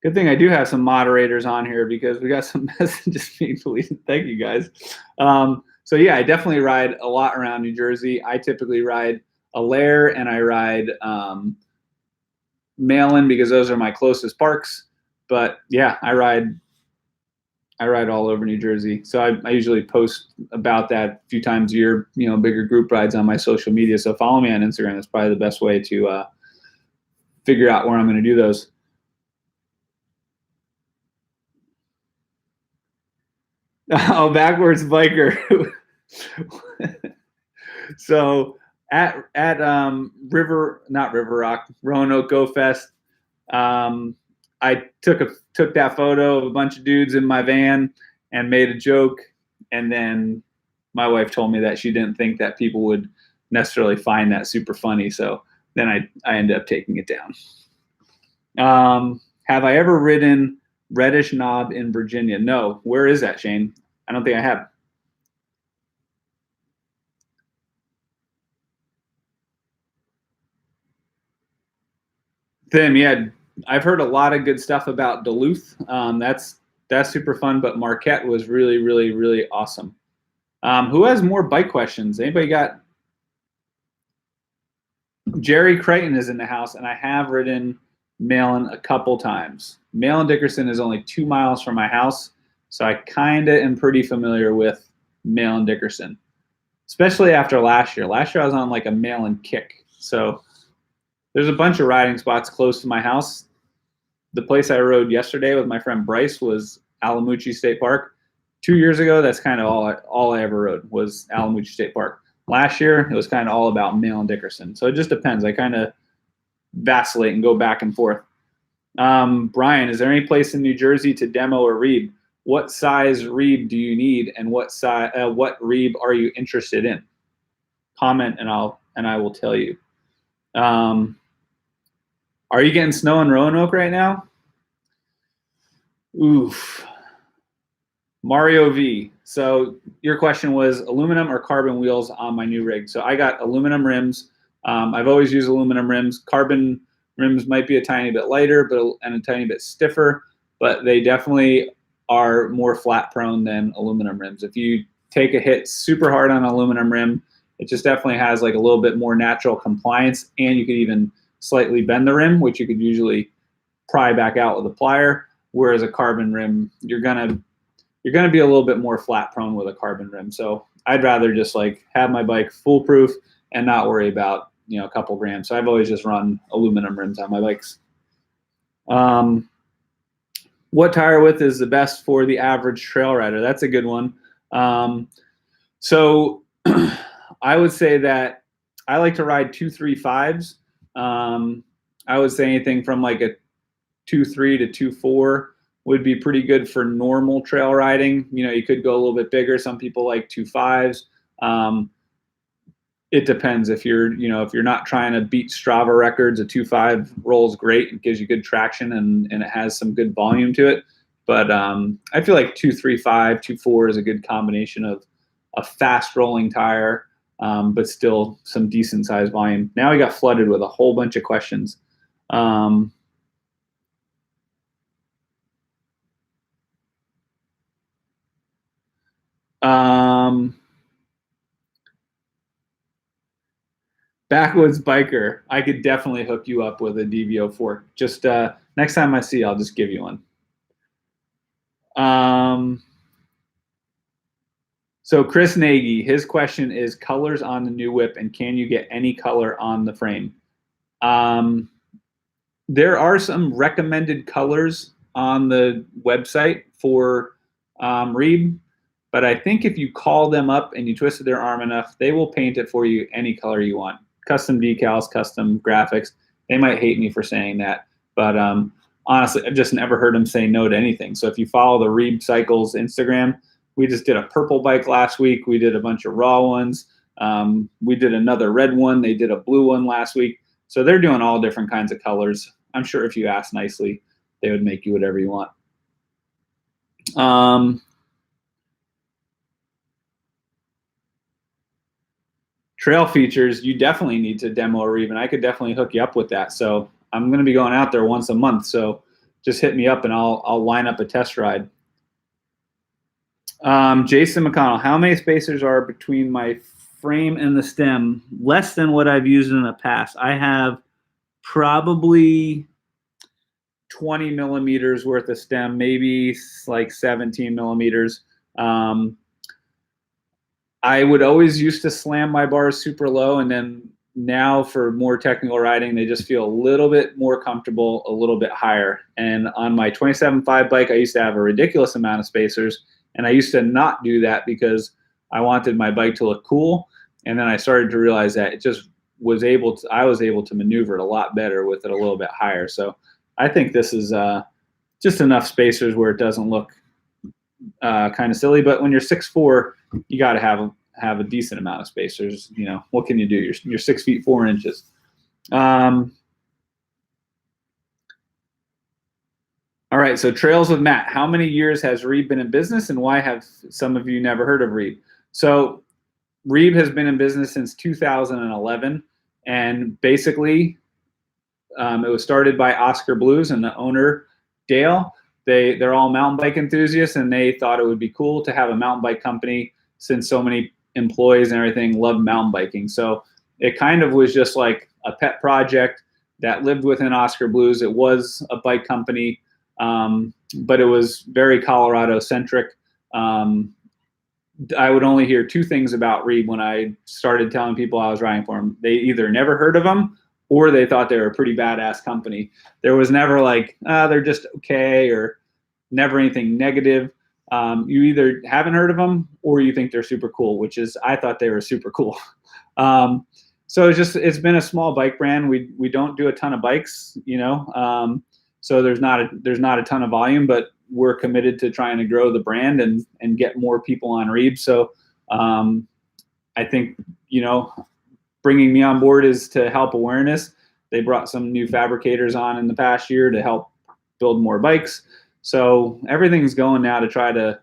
Good thing I do have some moderators on here because we got some messages being deleted. Thank you guys. So yeah, I definitely ride a lot around New Jersey. I typically ride Allaire and I ride Malin because those are my closest parks. But yeah, I ride all over New Jersey. So I usually post about that a few times a year, bigger group rides on my social media. So follow me on Instagram. That's probably the best way to figure out where I'm going to do those. Oh, backwards biker. So at not River Rock, Roanoke Go Fest, I took that photo of a bunch of dudes in my van and made a joke, and then my wife told me that she didn't think that people would necessarily find that super funny, so then I ended up taking it down. Have I ever ridden Reddish Knob in Virginia? No. Where is that, Shane? I don't think I have. Tim, yeah, I've heard a lot of good stuff about Duluth. That's super fun, but Marquette was really, really, really awesome. Who has more bike questions? Anybody got? Jerry Creighton is in the house, and I have ridden Malin a couple times. Malin Dickerson is only 2 miles from my house, so I kind of am pretty familiar with Malin Dickerson, especially after last year. Last year I was on like a Malin kick, so there's a bunch of riding spots close to my house. The place I rode yesterday with my friend Bryce was Alamucci State Park. 2 years ago, that's kind of all I ever rode was Alamucci State Park. Last year, it was kind of all about Malin Dickerson. So it just depends. I kind of vacillate and go back and forth. Brian, is there any place in New Jersey to demo a Reeb? What size Reeb do you need, and what Reeb are you interested in? Comment, and I will tell you. Are you getting snow in Roanoke right now? Oof. Mario V. So your question was aluminum or carbon wheels on my new rig. So I got aluminum rims. I've always used aluminum rims. Carbon rims might be a tiny bit lighter and a tiny bit stiffer, but they definitely are more flat prone than aluminum rims. If you take a hit super hard on an aluminum rim, it just definitely has like a little bit more natural compliance, and you could even slightly bend the rim, which you could usually pry back out with a plier. Whereas a carbon rim, you're gonna be a little bit more flat prone with a carbon rim. So I'd rather just like have my bike foolproof and not worry about a couple grams. So I've always just run aluminum rims on my bikes. What tire width is the best for the average trail rider? That's a good one. So I would say that I like to ride 235s. I would say anything from like a 2.3 to 2.4 would be pretty good for normal trail riding. You could go a little bit bigger. Some people like 2.5s. It depends. If you're not trying to beat Strava records, a 2.5 rolls great. It gives you good traction and it has some good volume to it. But I feel like 2.35, 2.4 is a good combination of a fast rolling tire, but still some decent size volume. Now we got flooded with a whole bunch of questions. Backwoods biker, I could definitely hook you up with a DVO fork. Just next time I see you, I'll just give you one. So Chris Nagy, his question is colors on the new whip, and can you get any color on the frame? There are some recommended colors on the website for Reeb, but I think if you call them up and you twisted their arm enough, they will paint it for you any color you want. Custom decals, custom graphics. They might hate me for saying that, but honestly, I've just never heard them say no to anything. So if you follow the Reeb Cycles Instagram, we just did a purple bike last week. We did a bunch of raw ones. We did another red one. They did a blue one last week. So they're doing all different kinds of colors. I'm sure if you ask nicely, they would make you whatever you want. Trail features, you definitely need to demo a Reeb, and I could definitely hook you up with that. So I'm going to be going out there once a month. So just hit me up and I'll line up a test ride. Jason McConnell, how many spacers are between my frame and the stem? Less than what I've used in the past. I have probably 20 millimeters worth of stem, maybe like 17 millimeters. I would always used to slam my bars super low, and then now for more technical riding, they just feel a little bit more comfortable, a little bit higher. And on my 27.5 bike, I used to have a ridiculous amount of spacers, and I used to not do that because I wanted my bike to look cool. And then I started to realize that it just I was able to maneuver it a lot better with it a little bit higher. So I think this is just enough spacers where it doesn't look kind of silly. But when you're 6'4", you got to have a decent amount of spacers. You know, what can you do? You're 6 feet 4 inches. All right, so Trails with Matt. How many years has Reeb been in business, and why have some of you never heard of Reeb? So Reeb has been in business since 2011, and basically it was started by Oscar Blues and the owner, Dale. They're all mountain bike enthusiasts, and they thought it would be cool to have a mountain bike company since so many employees and everything love mountain biking. So it kind of was just like a pet project that lived within Oscar Blues. It was a bike company, but it was very Colorado centric. I would only hear two things about Reeb when I started telling people I was riding for them. They either never heard of them or they thought they were a pretty badass company. There was never like, they're just okay, or never anything negative. You either haven't heard of them or you think they're super cool, which is, I thought they were super cool. So it's been a small bike brand. We don't do a ton of bikes, you know, so there's not a ton of volume, but we're committed to trying to grow the brand and get more people on Reeb. So I think, you know, bringing me on board is to help awareness. They brought some new fabricators on in the past year to help build more bikes. So everything's going now to try to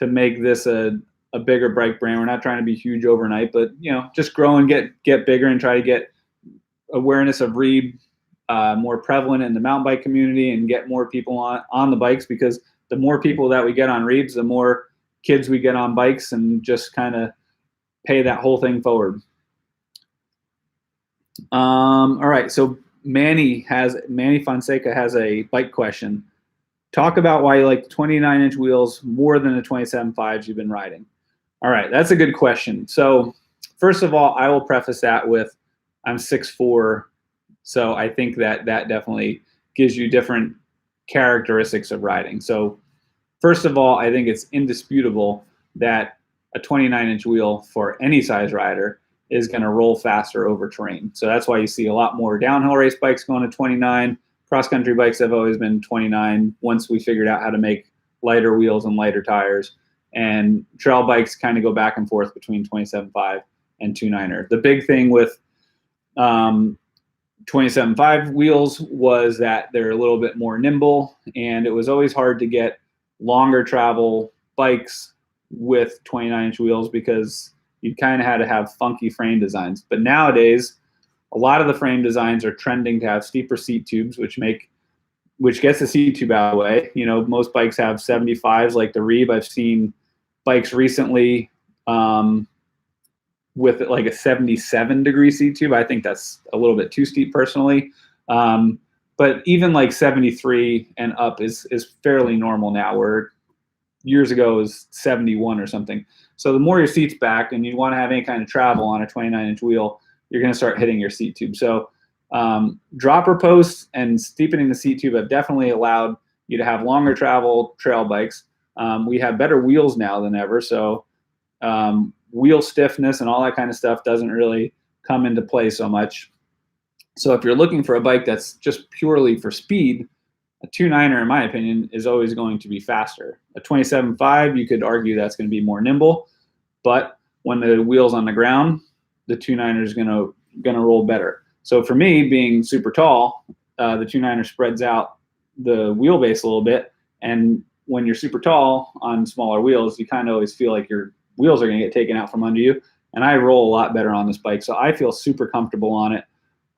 make this a bigger bike brand. We're not trying to be huge overnight, but, you know, just grow and get bigger and try to get awareness of Reeb more prevalent in the mountain bike community and get more people on the bikes, because the more people that we get on Reebs, the more kids we get on bikes, and just kind of pay that whole thing forward. All right, so Manny Fonseca has a bike question. Talk about why you like the 29-inch wheels more than the 27.5s you've been riding. All right, that's a good question. So first of all, I will preface that with I'm 6'4", so I think that definitely gives you different characteristics of riding. So first of all, I think it's indisputable that a 29-inch wheel for any size rider is going to roll faster over terrain. So that's why you see a lot more downhill race bikes going to 29. Cross-country bikes have always been 29 once we figured out how to make lighter wheels and lighter tires. And trail bikes kind of go back and forth between 27.5 and 29er. The big thing with 27.5 wheels was that they're a little bit more nimble, and it was always hard to get longer travel bikes with 29-inch wheels because you kind of had to have funky frame designs. But nowadays, a lot of the frame designs are trending to have steeper seat tubes, which gets the seat tube out of the way. You know, most bikes have 75s like the Reeb. I've seen bikes recently with like a 77-degree seat tube. I think that's a little bit too steep personally. But even like 73 and up is fairly normal now, where years ago it was 71 or something. So the more your seat's back and you want to have any kind of travel on a 29-inch wheel, you're going to start hitting your seat tube. So dropper posts and steepening the seat tube have definitely allowed you to have longer travel trail bikes. We have better wheels now than ever, so wheel stiffness and all that kind of stuff doesn't really come into play so much. So if you're looking for a bike that's just purely for speed, a 29er, in my opinion, is always going to be faster. A 27.5, you could argue that's going to be more nimble, but when the wheel's on the ground, the 29er is going to roll better. So for me, being super tall, the 29er spreads out the wheelbase a little bit, and when you're super tall on smaller wheels, you kind of always feel like your wheels are going to get taken out from under you, and I roll a lot better on this bike, so I feel super comfortable on it.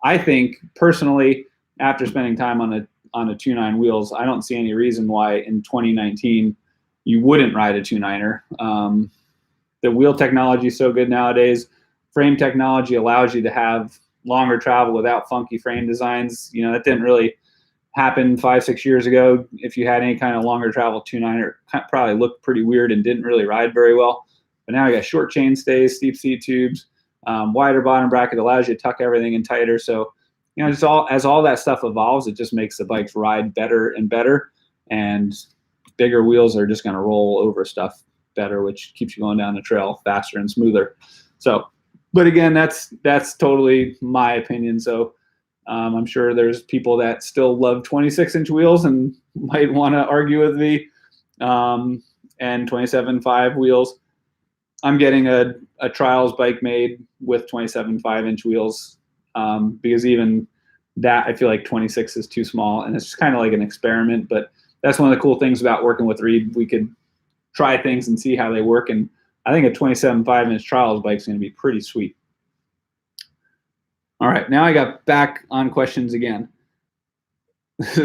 I think, personally, after spending time on on a 2.9 wheels. I don't see any reason why in 2019 you wouldn't ride a 2.9er. The wheel technology is so good nowadays. Frame technology allows you to have longer travel without funky frame designs. You know, that didn't really happen 5-6 years ago. If you had any kind of longer travel 2.9er, probably looked pretty weird and didn't really ride very well. But now you got short chain stays, steep seat tubes, wider bottom bracket, allows you to tuck everything in tighter. So, you know, just as all that stuff evolves, it just makes the bikes ride better and better. And bigger wheels are just going to roll over stuff better, which keeps you going down the trail faster and smoother. So, but again, that's totally my opinion. So I'm sure there's people that still love 26-inch wheels and might want to argue with me. And 27.5 wheels. I'm getting a trials bike made with 27.5-inch wheels because even that, I feel like 26 is too small, and it's just kind of like an experiment. But that's one of the cool things about working with Reeb. We could try things and see how they work, and I think a 27.5-inch trials bike is going to be pretty sweet. All right, now I got back on questions again.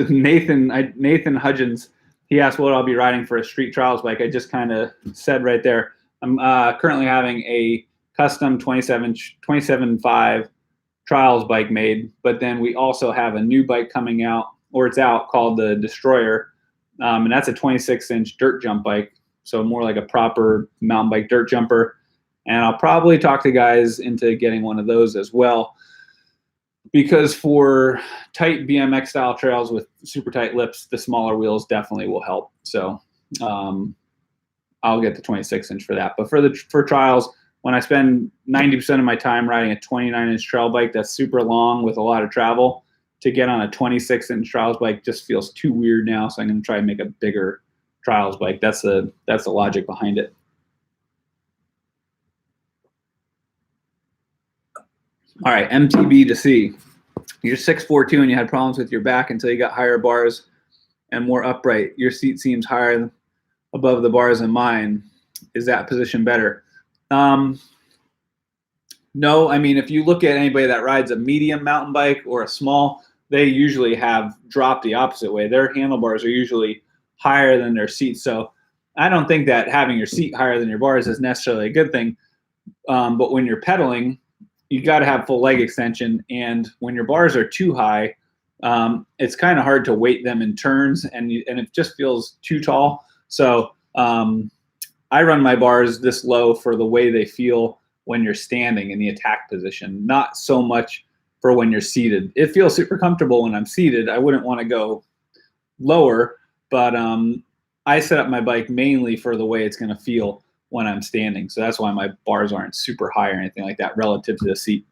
Nathan Hudgens, he asked what I'll be riding for a street trials bike. I just kind of said right there. I'm currently having a custom 27.5 trials bike made, but then we also have a new bike coming out, or it's out, called the Destroyer, and that's a 26-inch dirt jump bike, so more like a proper mountain bike dirt jumper. And I'll probably talk to guys into getting one of those as well, because for tight BMX style trails with super tight lips, the smaller wheels definitely will help. So I'll get the 26-inch for that. But for trials, when I spend 90% of my time riding a 29-inch trail bike that's super long with a lot of travel, to get on a 26-inch trials bike just feels too weird now. So I'm going to try and make a bigger trials bike. That's the logic behind it. All right, MTB to C. You're 6'4" and you had problems with your back until you got higher bars and more upright. Your seat seems higher above the bars than mine. Is that position better? No, I mean, if you look at anybody that rides a medium mountain bike or a small, they usually have dropped the opposite way. Their handlebars are usually higher than their seats. So I don't think that having your seat higher than your bars is necessarily a good thing. But when you're pedaling, you got to have full leg extension. And when your bars are too high, it's kind of hard to weight them in turns, and it just feels too tall. So I run my bars this low for the way they feel when you're standing in the attack position, not so much for when you're seated. It feels super comfortable when I'm seated. I wouldn't want to go lower, but I set up my bike mainly for the way it's going to feel when I'm standing. So that's why my bars aren't super high or anything like that relative to the seat.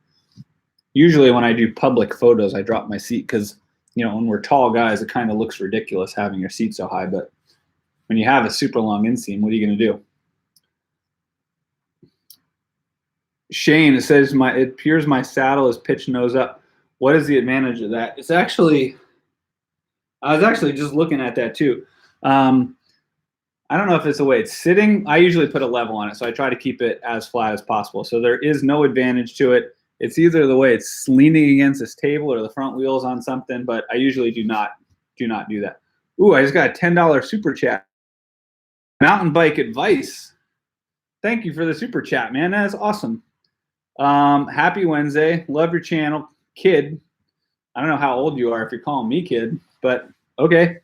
Usually when I do public photos, I drop my seat because, you know, when we're tall guys, it kind of looks ridiculous having your seat so high. But when you have a super long inseam, what are you going to do? Shane, it says it appears my saddle is pitched nose up. What is the advantage of that? It's actually, I was actually just looking at that too. I don't know if it's the way it's sitting. I usually put a level on it, so I try to keep it as flat as possible. So there is no advantage to it. It's either the way it's leaning against this table or the front wheels on something, but I usually do not do that. Ooh, I just got a $10 super chat. Mountain bike advice. Thank you for the super chat, man. That is awesome. Happy Wednesday. Love your channel, kid. I don't know how old you are if you're calling me kid, but okay.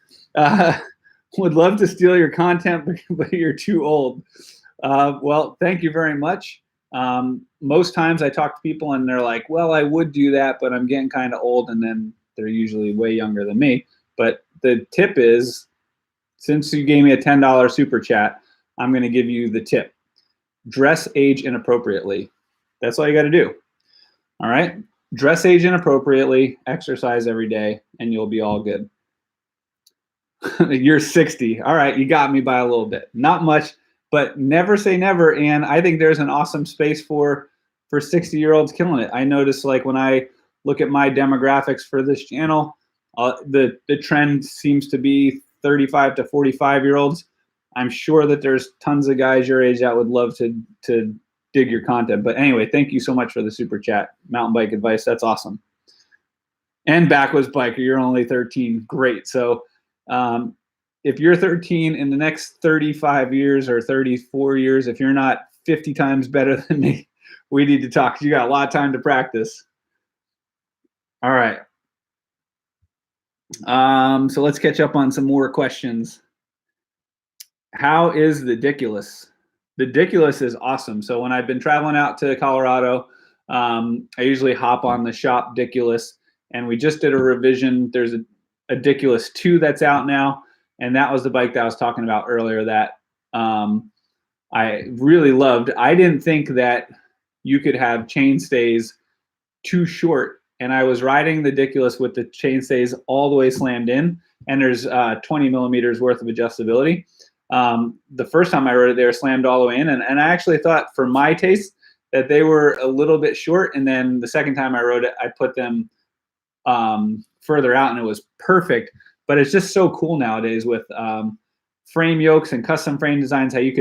Would love to steal your content, but you're too old. Well, thank you very much. Most times I talk to people and they're like, well, I would do that, but I'm getting kind of old, and then they're usually way younger than me. But the tip is, since you gave me a $10 super chat, I'm going to give you the tip. Dress age inappropriately. That's all you got to do. All right? Dress age inappropriately, exercise every day, and you'll be all good. You're 60. All right, you got me by a little bit. Not much, but never say never. And I think there's an awesome space for 60-year-olds killing it. I notice, like, when I look at my demographics for this channel, the trend seems to be 35 to 45-year-olds. I'm sure that there's tons of guys your age that would love to dig your content. But anyway, thank you so much for the super chat. Mountain bike advice, that's awesome. And backwoods biker, you're only 13. Great. So if you're 13 in the next 35 years or 34 years, if you're not 50 times better than me, we need to talk. You got a lot of time to practice. All right. So let's catch up on some more questions. How is the Diculous? The Diculous is awesome. So when I've been traveling out to Colorado, I usually hop on the shop Diculous, and we just did a revision. There's a Diculous 2 that's out now, and that was the bike that I was talking about earlier that I really loved. I didn't think that you could have chainstays too short, and I was riding the Diculous with the chainstays all the way slammed in, and there's 20 millimeters worth of adjustability. The first time I rode it, they were slammed all the way in, and I actually thought, for my taste, that they were a little bit short. And then the second time I rode it, I put them further out, and it was perfect. But it's just so cool nowadays with frame yokes and custom frame designs, how you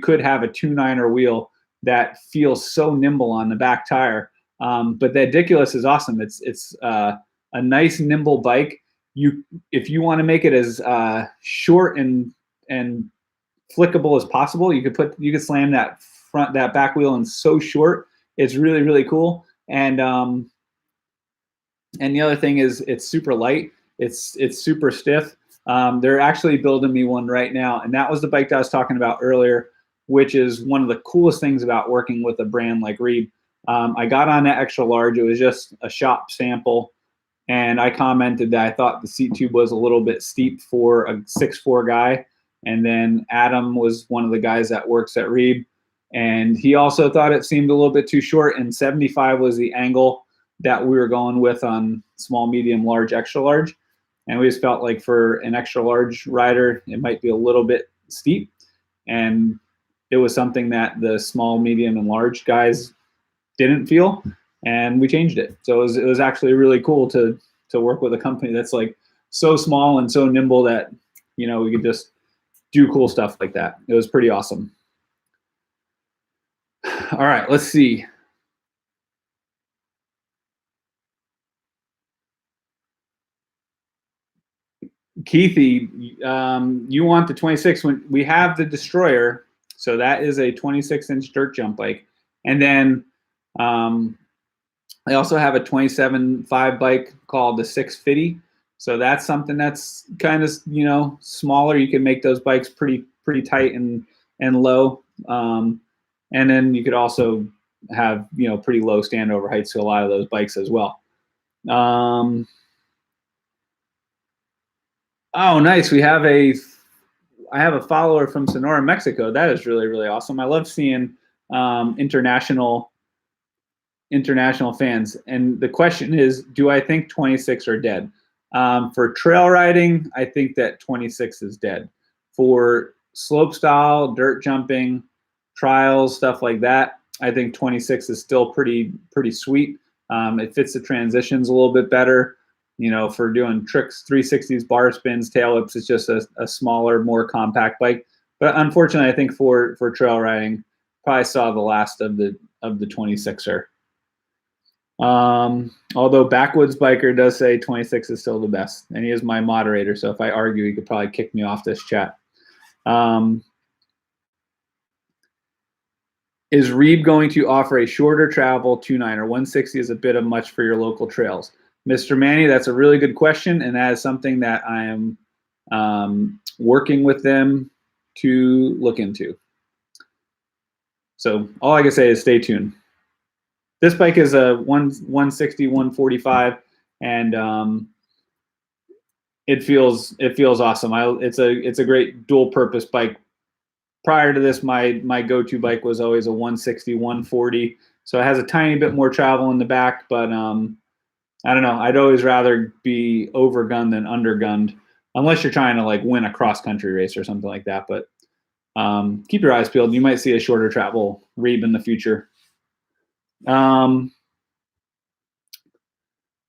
could have a 2.9er wheel that feels so nimble on the back tire. But the Diculous is awesome. It's a nice nimble bike. If you want to make it as short and flickable as possible, you could slam that back wheel in so short. It's really, really cool. And the other thing is it's super light. It's super stiff. They're actually building me one right now, and that was the bike that I was talking about earlier, which is one of the coolest things about working with a brand like Reeb. I got on that extra large. It was just a shop sample, and I commented that I thought the seat tube was a little bit steep for a 6'4" guy. And then Adam was one of the guys that works at Reeb, and he also thought it seemed a little bit too short, and 75 was the angle that we were going with on small, medium, large, extra large. And we just felt like for an extra large rider, it might be a little bit steep. And it was something that the small, medium, and large guys didn't feel, and we changed it. So it was actually really cool to work with a company that's like so small and so nimble that, you know, we could just do cool stuff like that. It was pretty awesome. All right, let's see. Keithy, you want the 26 when we have the Destroyer. So that is a 26-inch dirt jump bike. And then I also have a 27.5 bike called the 650. So that's something that's kind of, you know, smaller. You can make those bikes pretty tight and low. And then you could also have, you know, pretty low standover heights to a lot of those bikes as well. Oh, nice. I have a follower from Sonora, Mexico. That is really, really awesome. I love seeing international fans. And the question is, do I think 26 are dead? For trail riding, I think that 26 is dead. For slope style, dirt jumping, trials, stuff like that, I think 26 is still pretty sweet. It fits the transitions a little bit better. You know, for doing tricks, 360s, bar spins, tail whips, it's just a smaller, more compact bike. But unfortunately, I think for trail riding, probably saw the last of the 26er. Although Backwoods Biker does say 26 is still the best, and he is my moderator, so if I argue, he could probably kick me off this chat. Is Reeb going to offer a shorter travel 2.9 or 160 is a bit of much for your local trails? Mr. Manny, that's a really good question, and that is something that I am working with them to look into. So all I can say is stay tuned. This bike is a 160, 145, and it feels awesome. It's a great dual purpose bike. Prior to this, my go-to bike was always a 160, 140. So it has a tiny bit more travel in the back, but I don't know. I'd always rather be overgunned than undergunned, unless you're trying to like win a cross-country race or something like that. But keep your eyes peeled. You might see a shorter travel Reeb in the future.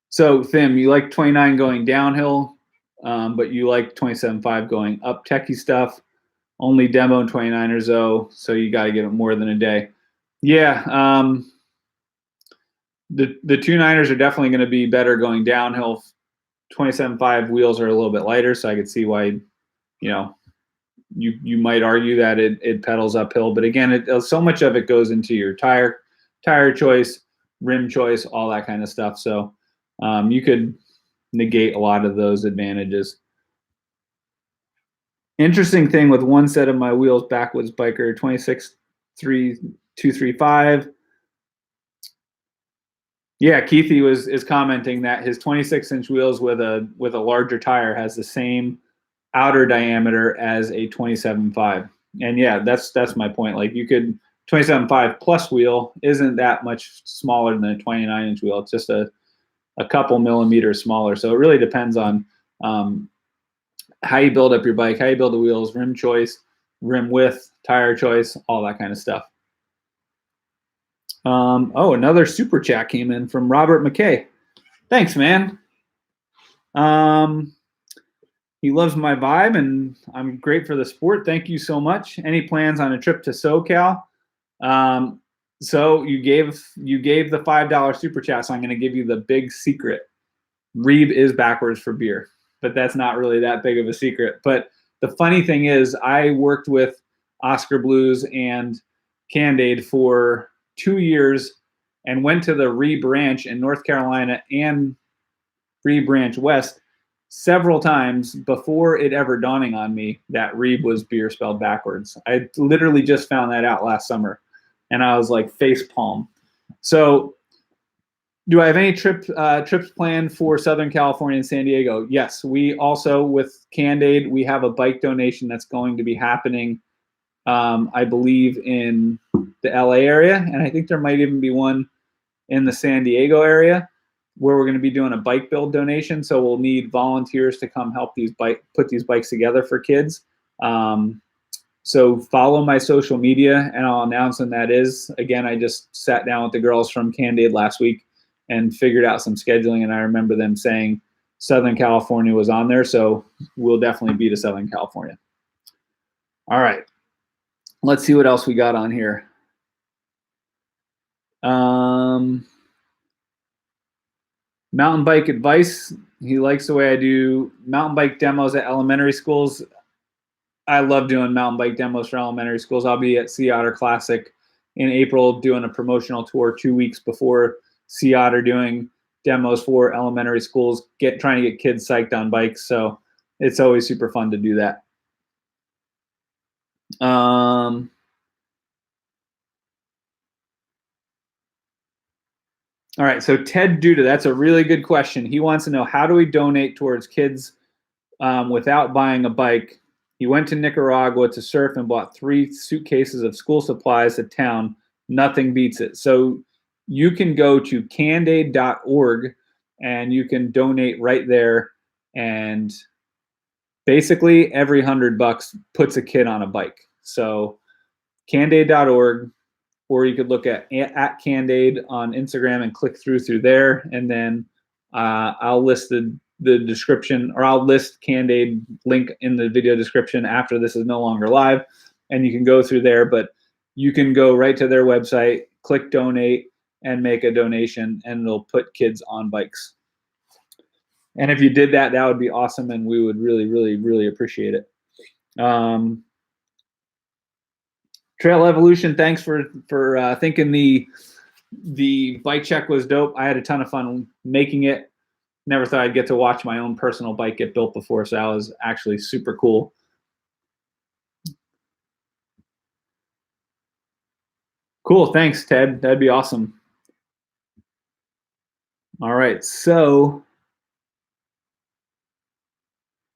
So Thim, you like 29 going downhill, but you like 27.5 going up techie stuff. Only demo 29ers though, so you got to give it more than a day. Yeah. The 2.9ers are definitely going to be better going downhill. 27.5 wheels are a little bit lighter, so I could see why, you might argue that it pedals uphill. But again, so much of it goes into your tire choice, rim choice, all that kind of stuff. So you could negate a lot of those advantages. Interesting thing with one set of my wheels, Backwoods Biker 26.235. Yeah, Keithy is commenting that his 26-inch wheels with a larger tire has the same outer diameter as a 27.5. And yeah, that's my point. Like, you could 27.5 plus wheel isn't that much smaller than a 29-inch wheel. It's just a couple millimeters smaller. So it really depends on how you build up your bike, how you build the wheels, rim choice, rim width, tire choice, all that kind of stuff. Another super chat came in from Robert McKay. Thanks, man. He loves my vibe, and I'm great for the sport. Thank you so much. Any plans on a trip to SoCal? So you gave the $5 super chat, so I'm going to give you the big secret. Reeb is backwards for beer, but that's not really that big of a secret. But the funny thing is, I worked with Oscar Blues and Candade for 2 years and went to the Reeb Ranch in North Carolina and Reeb Ranch West several times before it ever dawning on me that Reeb was beer spelled backwards. I literally just found that out last summer, and I was like face palm. So do I have any trips planned for Southern California and San Diego? Yes. We also, with Candade, we have a bike donation that's going to be happening, I believe, in the LA area, and I think there might even be one in the San Diego area, where we're going to be doing a bike build donation. So we'll need volunteers to come help put these bikes together for kids. So follow my social media, and I'll announce when that is. Again, I just sat down with the girls from Candade last week and figured out some scheduling, and I remember them saying Southern California was on there, so we'll definitely be to Southern California. All right. Let's see what else we got on here. Mountain bike advice. He likes the way I do mountain bike demos at elementary schools. I love doing mountain bike demos for elementary schools. I'll be at Sea Otter Classic in April doing a promotional tour 2 weeks before Sea Otter, doing demos for elementary schools, trying to get kids psyched on bikes. So it's always super fun to do that. All right, so Ted Duda, that's a really good question. He wants to know, how do we donate towards kids without buying a bike? He went to Nicaragua to surf and bought 3 suitcases of school supplies to town. Nothing beats it. So you can go to candade.org and you can donate right there. And basically every $100 puts a kid on a bike. So candade.org. Or you could look at Candade on Instagram and click through there. And then I'll list the description, or I'll list Candade link in the video description after this is no longer live. And you can go through there, but you can go right to their website, click donate, and make a donation, and it'll put kids on bikes. And if you did that, that would be awesome, and we would really, really, really appreciate it. Trail Evolution, thanks for thinking the bike check was dope. I had a ton of fun making it. Never thought I'd get to watch my own personal bike get built before, so that was actually super cool. Cool, thanks, Ted. That'd be awesome. All right, so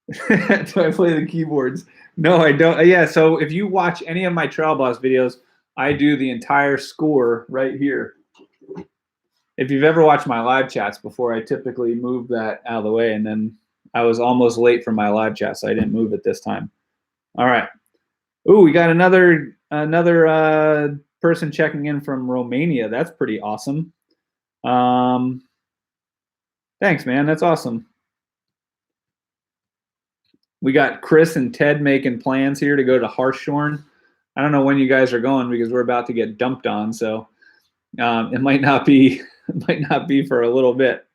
do I play the keyboards? No, I don't. Yeah, so if you watch any of my Trail Boss videos, I do the entire score right here. If you've ever watched my live chats before, I typically move that out of the way, and then I was almost late for my live chat, so I didn't move it this time. All right. Ooh, we got another person checking in from Romania. That's pretty awesome. Thanks, man. That's awesome. We got Chris and Ted making plans here to go to Hartshorn. I don't know when you guys are going because we're about to get dumped on, so it might not be might not be for a little bit.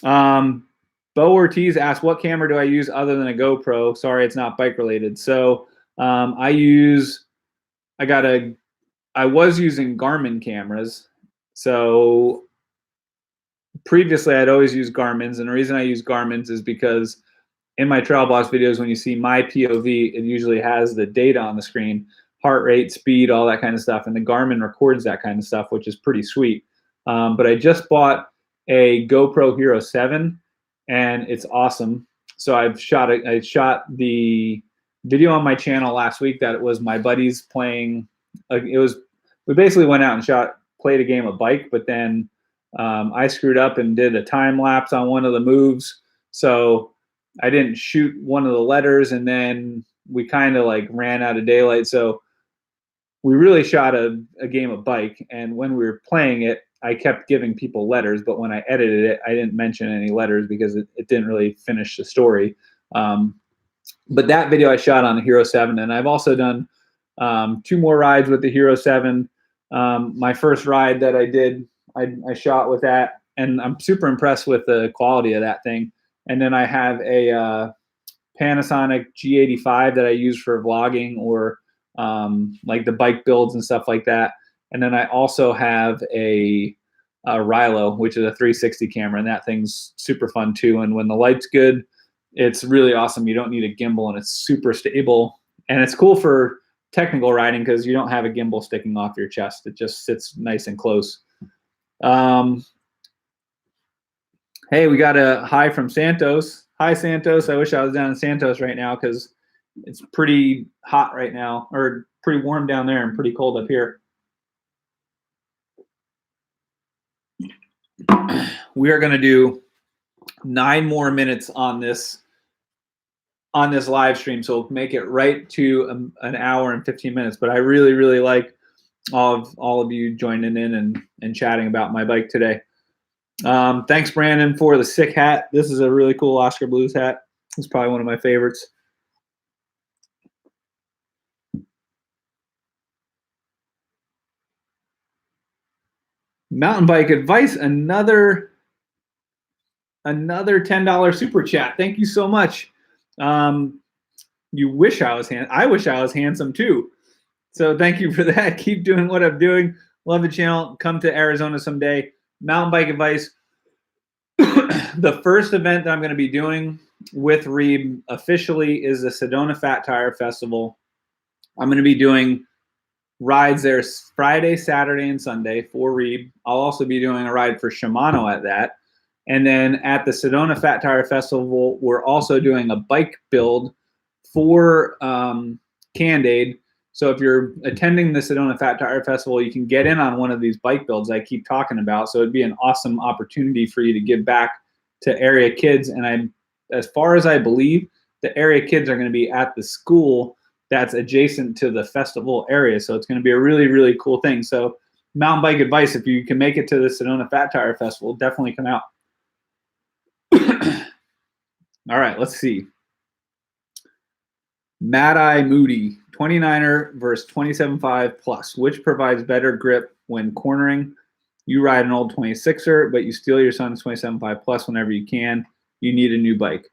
Bo Ortiz asked, what camera do I use other than a GoPro? Sorry, it's not bike related. So I was using Garmin cameras. So previously I'd always use Garmin's, and the reason I use Garmin's is because in my trail boss videos, when you see my POV, it usually has the data on the screen, heart rate, speed, all that kind of stuff, and the Garmin records that kind of stuff, which is pretty sweet. But I just bought a GoPro Hero 7, and it's awesome. So I shot the video on my channel last week that it was my buddies playing. We basically went out and played a game of bike, but then I screwed up and did a time lapse on one of the moves. So I didn't shoot one of the letters, and then we kind of like ran out of daylight. So we really shot a game of bike, and when we were playing it, I kept giving people letters, but when I edited it, I didn't mention any letters because it didn't really finish the story. But that video I shot on the Hero 7, and I've also done 2 more rides with the Hero 7. My first ride that I did, I shot with that, and I'm super impressed with the quality of that thing. And then I have a Panasonic G85 that I use for vlogging or like the bike builds and stuff like that. And then I also have a Rilo, which is a 360 camera, and that thing's super fun too. And when the light's good, it's really awesome. You don't need a gimbal, and it's super stable. And it's cool for technical riding because you don't have a gimbal sticking off your chest. It just sits nice and close. Hey, we got a hi from Santos. Hi, Santos. I wish I was down in Santos right now because it's pretty hot right now, or pretty warm down there and pretty cold up here. We are going to do 9 more minutes on this live stream, so we'll make it right to an hour and 15 minutes. But I really, really like all of you joining in and chatting about my bike today. Thanks, Brandon, for the sick hat. This is a really cool Oscar Blues hat. It's probably one of my favorites. Mountain bike advice, another $10 super chat. Thank you so much. You wish I was I wish I was handsome too. So thank you for that. Keep doing what I'm doing. Love the channel. Come to Arizona someday. Mountain bike advice. The first event that I'm going to be doing with Reeb officially is the Sedona Fat Tire Festival. I'm going to be doing rides there Friday, Saturday, and Sunday for Reeb. I'll also be doing a ride for Shimano at that. And then at the Sedona Fat Tire Festival, we're also doing a bike build for Cand-Aid. So if you're attending the Sedona Fat Tire Festival, you can get in on one of these bike builds I keep talking about. So it'd be an awesome opportunity for you to give back to area kids. And as far as I believe, the area kids are going to be at the school that's adjacent to the festival area. So it's going to be a really, really cool thing. So mountain bike advice, if you can make it to the Sedona Fat Tire Festival, definitely come out. All right, let's see. Mad Eye Moody, 29er versus 27.5 plus. Which provides better grip when cornering? You ride an old 26er, but you steal your son's 27.5 plus whenever you can. You need a new bike.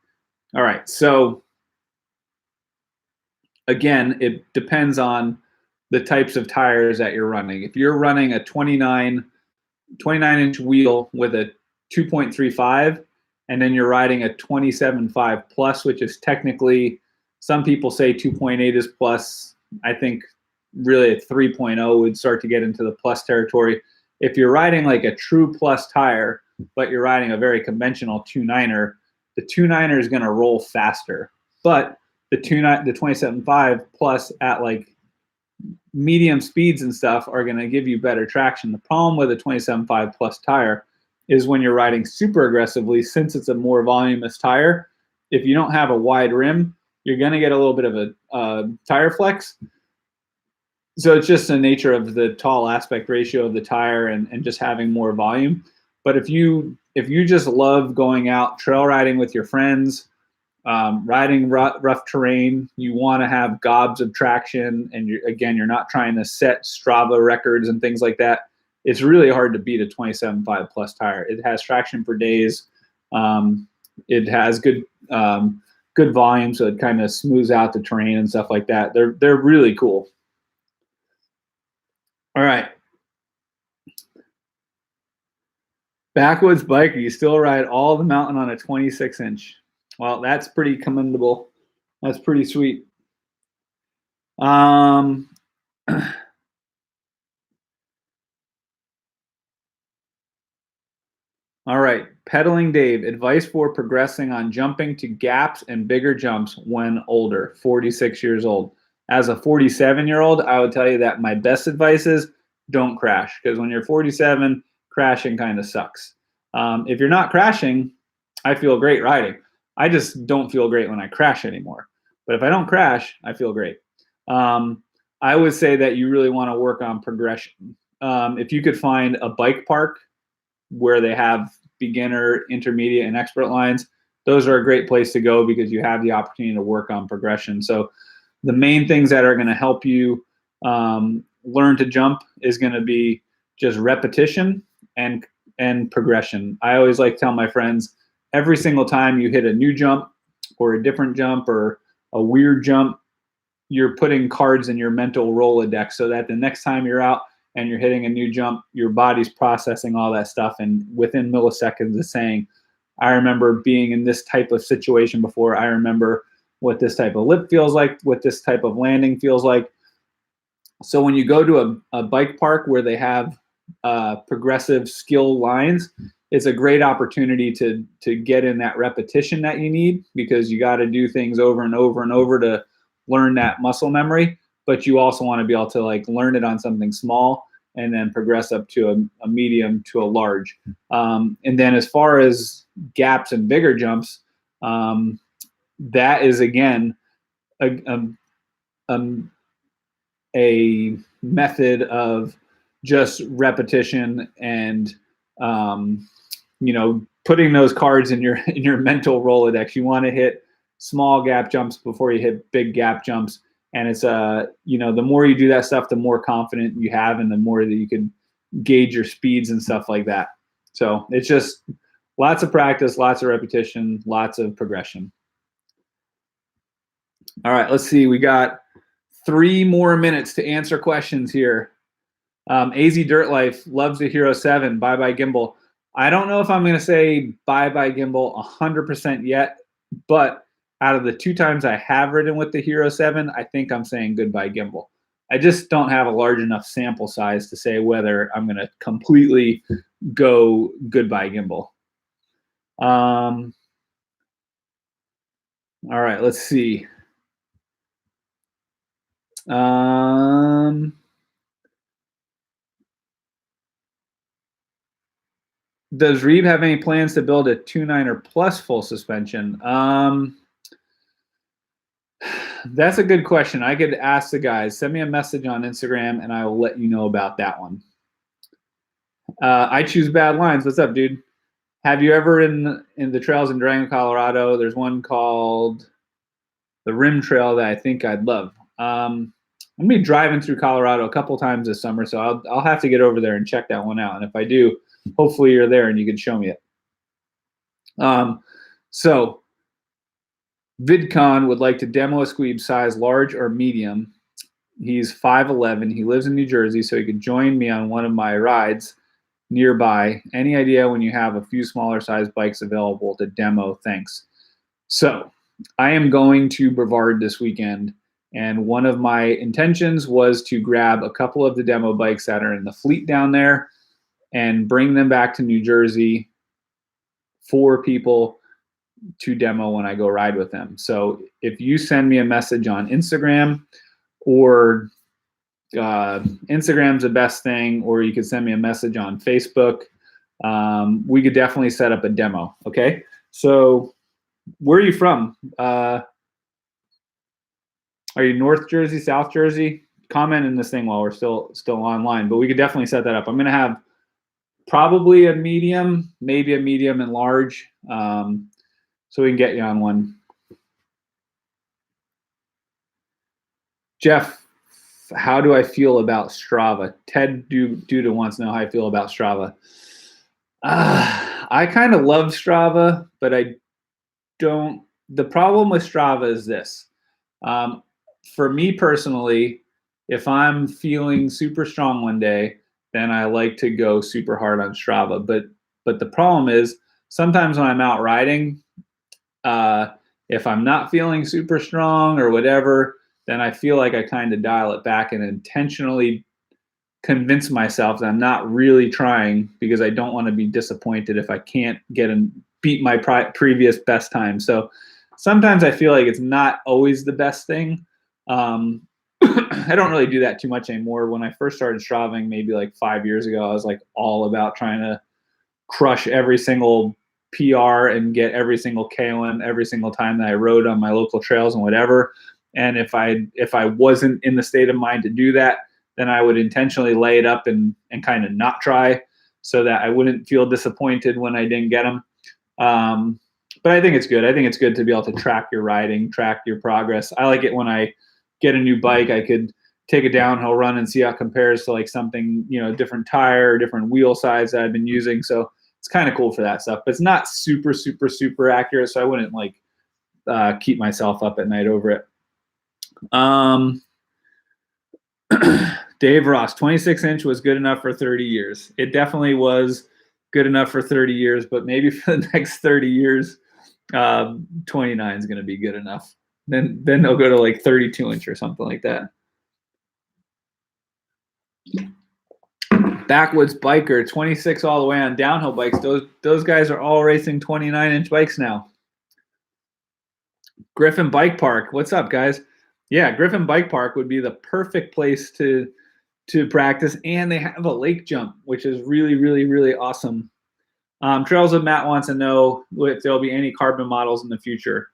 All right, so again, it depends on the types of tires that you're running. If you're running a 29-inch wheel with a 2.35, and then you're riding a 27.5 plus, which is technically, some people say 2.8 is plus. I think really a 3.0 would start to get into the plus territory. If you're riding like a true plus tire, but you're riding a very conventional 2.9er, the 2.9er is going to roll faster. But the 27.5 plus at like medium speeds and stuff are going to give you better traction. The problem with a 27.5 plus tire is when you're riding super aggressively, since it's a more voluminous tire, if you don't have a wide rim, you're going to get a little bit of a tire flex. So it's just the nature of the tall aspect ratio of the tire and just having more volume. But if you just love going out trail riding with your friends, riding rough terrain, you want to have gobs of traction, and you're not trying to set Strava records and things like that, it's really hard to beat a 27.5 plus tire. It has traction for days. It has good volume, so it kind of smooths out the terrain and stuff like that. They're really cool. All right. Backwoods biker, you still ride all the mountain on a 26-inch. Well, that's pretty commendable. That's pretty sweet. All right, Pedaling Dave, advice for progressing on jumping to gaps and bigger jumps when older, 46 years old. As a 47-year-old, I would tell you that my best advice is don't crash, because when you're 47, crashing kind of sucks. If you're not crashing, I feel great riding. I just don't feel great when I crash anymore. But if I don't crash, I feel great. I would say that you really want to work on progression. If you could find a bike park where they have beginner, intermediate, and expert lines, those are a great place to go because you have the opportunity to work on progression. So the main things that are going to help you learn to jump is going to be just repetition and progression. I always like to tell my friends, every single time you hit a new jump or a different jump or a weird jump, you're putting cards in your mental Rolodex so that the next time you're out and you're hitting a new jump, your body's processing all that stuff, and within milliseconds is saying, I remember being in this type of situation before. I remember what this type of lip feels like, what this type of landing feels like. So when you go to a bike park where they have progressive skill lines, it's a great opportunity to get in that repetition that you need, because you got to do things over and over and over to learn that muscle memory. But you also want to be able to like learn it on something small and then progress up to a medium to a large. And then as far as gaps and bigger jumps, that is again a method of just repetition and putting those cards in your mental Rolodex. You want to hit small gap jumps before you hit big gap jumps. And it's the more you do that stuff, the more confident you have, and the more that you can gauge your speeds and stuff like that. So it's just lots of practice, lots of repetition, lots of progression. All right, let's see. We got 3 more minutes to answer questions here. AZ Dirt Life loves the Hero 7. Bye-bye gimbal. I don't know if I'm going to say bye-bye gimbal 100% yet, but out of the 2 times I have ridden with the Hero 7, I think I'm saying goodbye gimbal. I just don't have a large enough sample size to say whether I'm going to completely go goodbye gimbal. All right, let's see. Does Reeb have any plans to build a 2.9er plus full suspension? That's a good question. I could ask the guys. Send me a message on Instagram, and I will let you know about that one. I choose bad lines. What's up, dude? Have you ever in the trails in Durango, Colorado? There's one called the Rim Trail that I think I'd love. I'm gonna be driving through Colorado a couple times this summer, so I'll have to get over there and check that one out. And if I do, hopefully you're there and you can show me it. So VidCon would like to demo a Sqweeb size large or medium. He's 5'11". He lives in New Jersey, so he could join me on one of my rides nearby. Any idea when you have a few smaller size bikes available to demo? Thanks. So I am going to Brevard this weekend, and one of my intentions was to grab a couple of the demo bikes that are in the fleet down there and bring them back to New Jersey for people to demo when I go ride with them. So if you send me a message on Instagram, or Instagram's the best thing, or you could send me a message on Facebook, we could definitely set up a demo. Okay, so where are you from? Are you North Jersey, South Jersey? Comment in this thing while we're still online, but we could definitely set that up. I'm gonna have probably a medium, maybe a medium and large, so we can get you on one. Jeff, How do I feel about Strava? Ted Duda wants to know how I feel about Strava. I kind of love Strava, but I don't. The problem with Strava is this. For me personally, if I'm feeling super strong one day, then I like to go super hard on Strava. But the problem is sometimes when I'm out riding, if I'm not feeling super strong or whatever, then I feel like I kind of dial it back and intentionally convince myself that I'm not really trying because I don't want to be disappointed if I can't get and beat my previous best time. So sometimes I feel like it's not always the best thing. I don't really do that too much anymore. When I first started Straving, maybe like 5 years ago, I was like all about trying to crush every single PR and get every single KOM every single time that I rode on my local trails and whatever. And if I wasn't in the state of mind to do that, then I would intentionally lay it up and kind of not try so that I wouldn't feel disappointed when I didn't get them. But I think it's good. I think it's good to be able to track your riding, track your progress. I like it when I get a new bike, I could take a downhill run and see how it compares to like something, different tire, different wheel size that I've been using. So it's kind of cool for that stuff, but it's not super, super, super accurate. So I wouldn't like keep myself up at night over it. Dave Ross, 26-inch was good enough for 30 years. It definitely was good enough for 30 years, but maybe for the next 30 years, 29 is going to be good enough. Then they'll go to like 32-inch or something like that. Backwoods biker, 26 all the way on downhill bikes. Those guys are all racing 29-inch bikes now. Griffin Bike Park, what's up, guys? Yeah, Griffin Bike Park would be the perfect place to practice, and they have a lake jump, which is really, really, really awesome. Trails of Matt wants to know if there'll be any carbon models in the future.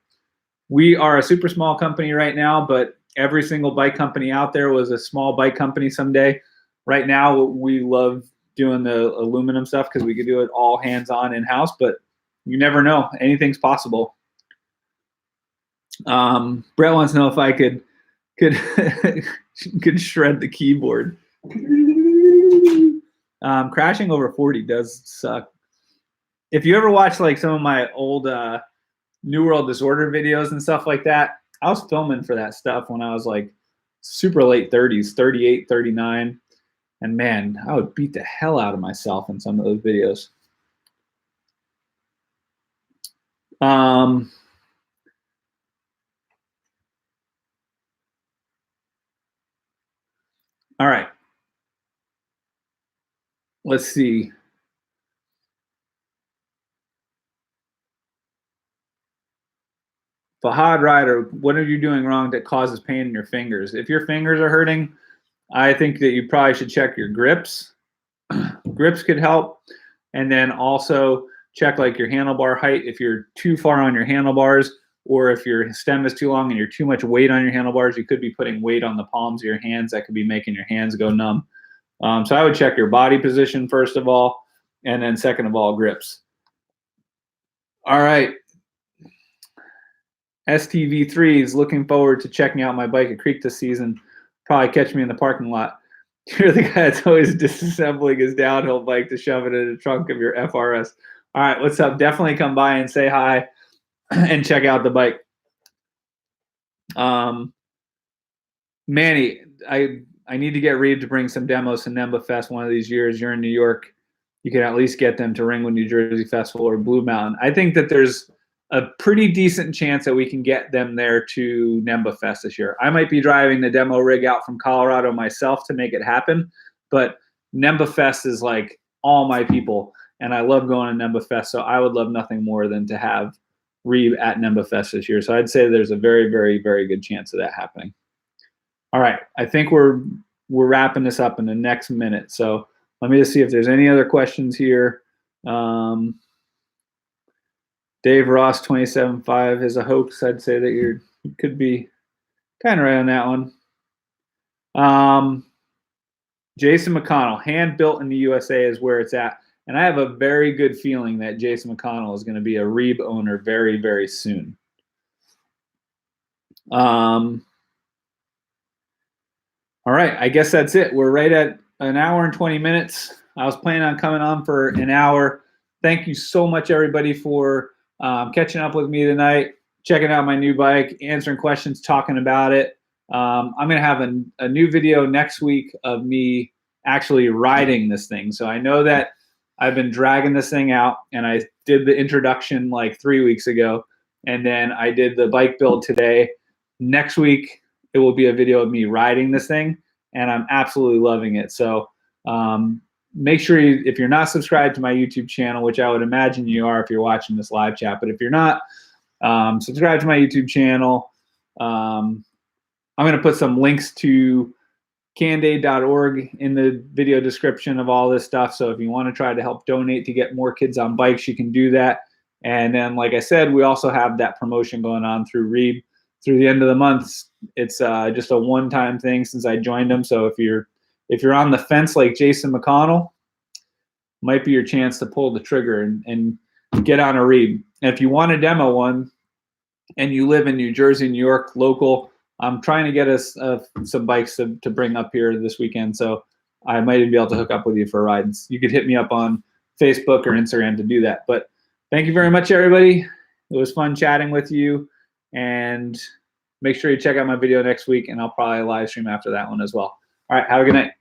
We are a super small company right now, but every single bike company out there was a small bike company someday. Right now, we love doing the aluminum stuff because we could do it all hands-on in-house, but you never know. Anything's possible. Brett wants to know if I could shred the keyboard. Crashing over 40 does suck. If you ever watch like some of my old New World Disorder videos and stuff like that, I was filming for that stuff when I was like super late 30s, 38, 39. And man, I would beat the hell out of myself in some of those videos. All right. Let's see. Fahad Rider, what are you doing wrong that causes pain in your fingers? If your fingers are hurting, I think that you probably should check your grips. Grips could help. And then also check like your handlebar height. If you're too far on your handlebars, or if your stem is too long and you're too much weight on your handlebars, you could be putting weight on the palms of your hands. That could be making your hands go numb. So I would check your body position first of all, and then second of all, grips. All right. STV3 is looking forward to checking out my bike at Creek this season. Probably catch me in the parking lot. You're the guy that's always disassembling his downhill bike to shove it in the trunk of your FRS. All right, what's up? Definitely come by and say hi and check out the bike. Manny, I need to get Reeb to bring some demos to NEMBA Fest one of these years. You're in New York. You can at least get them to Ringwood, New Jersey Festival or Blue Mountain. I think that there's a pretty decent chance that we can get them there to NEMBA Fest this year. I might be driving the demo rig out from Colorado myself to make it happen, but NEMBA Fest is like all my people, and I love going to NEMBA Fest, so I would love nothing more than to have Reeb at NEMBA Fest this year. So I'd say there's a very, very, very good chance of that happening. All right, I think we're wrapping this up in the next minute, so let me just see if there's any other questions here. Dave Ross 27.5 is a hoax. I'd say that you could be kind of right on that one. Jason McConnell, hand built in the USA is where it's at. And I have a very good feeling that Jason McConnell is going to be a Reeb owner very, very soon. All All right, I guess that's it. We're right at an hour and 20 minutes. I was planning on coming on for an hour. Thank you so much, everybody, for catching up with me tonight, checking out my new bike, answering questions, talking about it. I'm going to have a new video next week of me actually riding this thing. So I know that I've been dragging this thing out, and I did the introduction like 3 weeks ago, and then I did the bike build today. Next week, it will be a video of me riding this thing, and I'm absolutely loving it. So make sure if you're not subscribed to my YouTube channel, which I would imagine you are if you're watching this live chat, but if you're not, subscribe to my YouTube channel. I'm going to put some links to candaid.org in the video description of all this stuff. So if you want to try to help donate to get more kids on bikes, you can do that. And then, like I said, we also have that promotion going on through Reeb through the end of the month. It's just a one-time thing since I joined them. So if you're on the fence like Jason McConnell, might be your chance to pull the trigger and get on a Reeb. And if you want to demo one and you live in New Jersey, New York, local, I'm trying to get us some bikes to bring up here this weekend. So I might even be able to hook up with you for rides. You could hit me up on Facebook or Instagram to do that. But thank you very much, everybody. It was fun chatting with you. And make sure you check out my video next week, and I'll probably live stream after that one as well. All right, have a good night.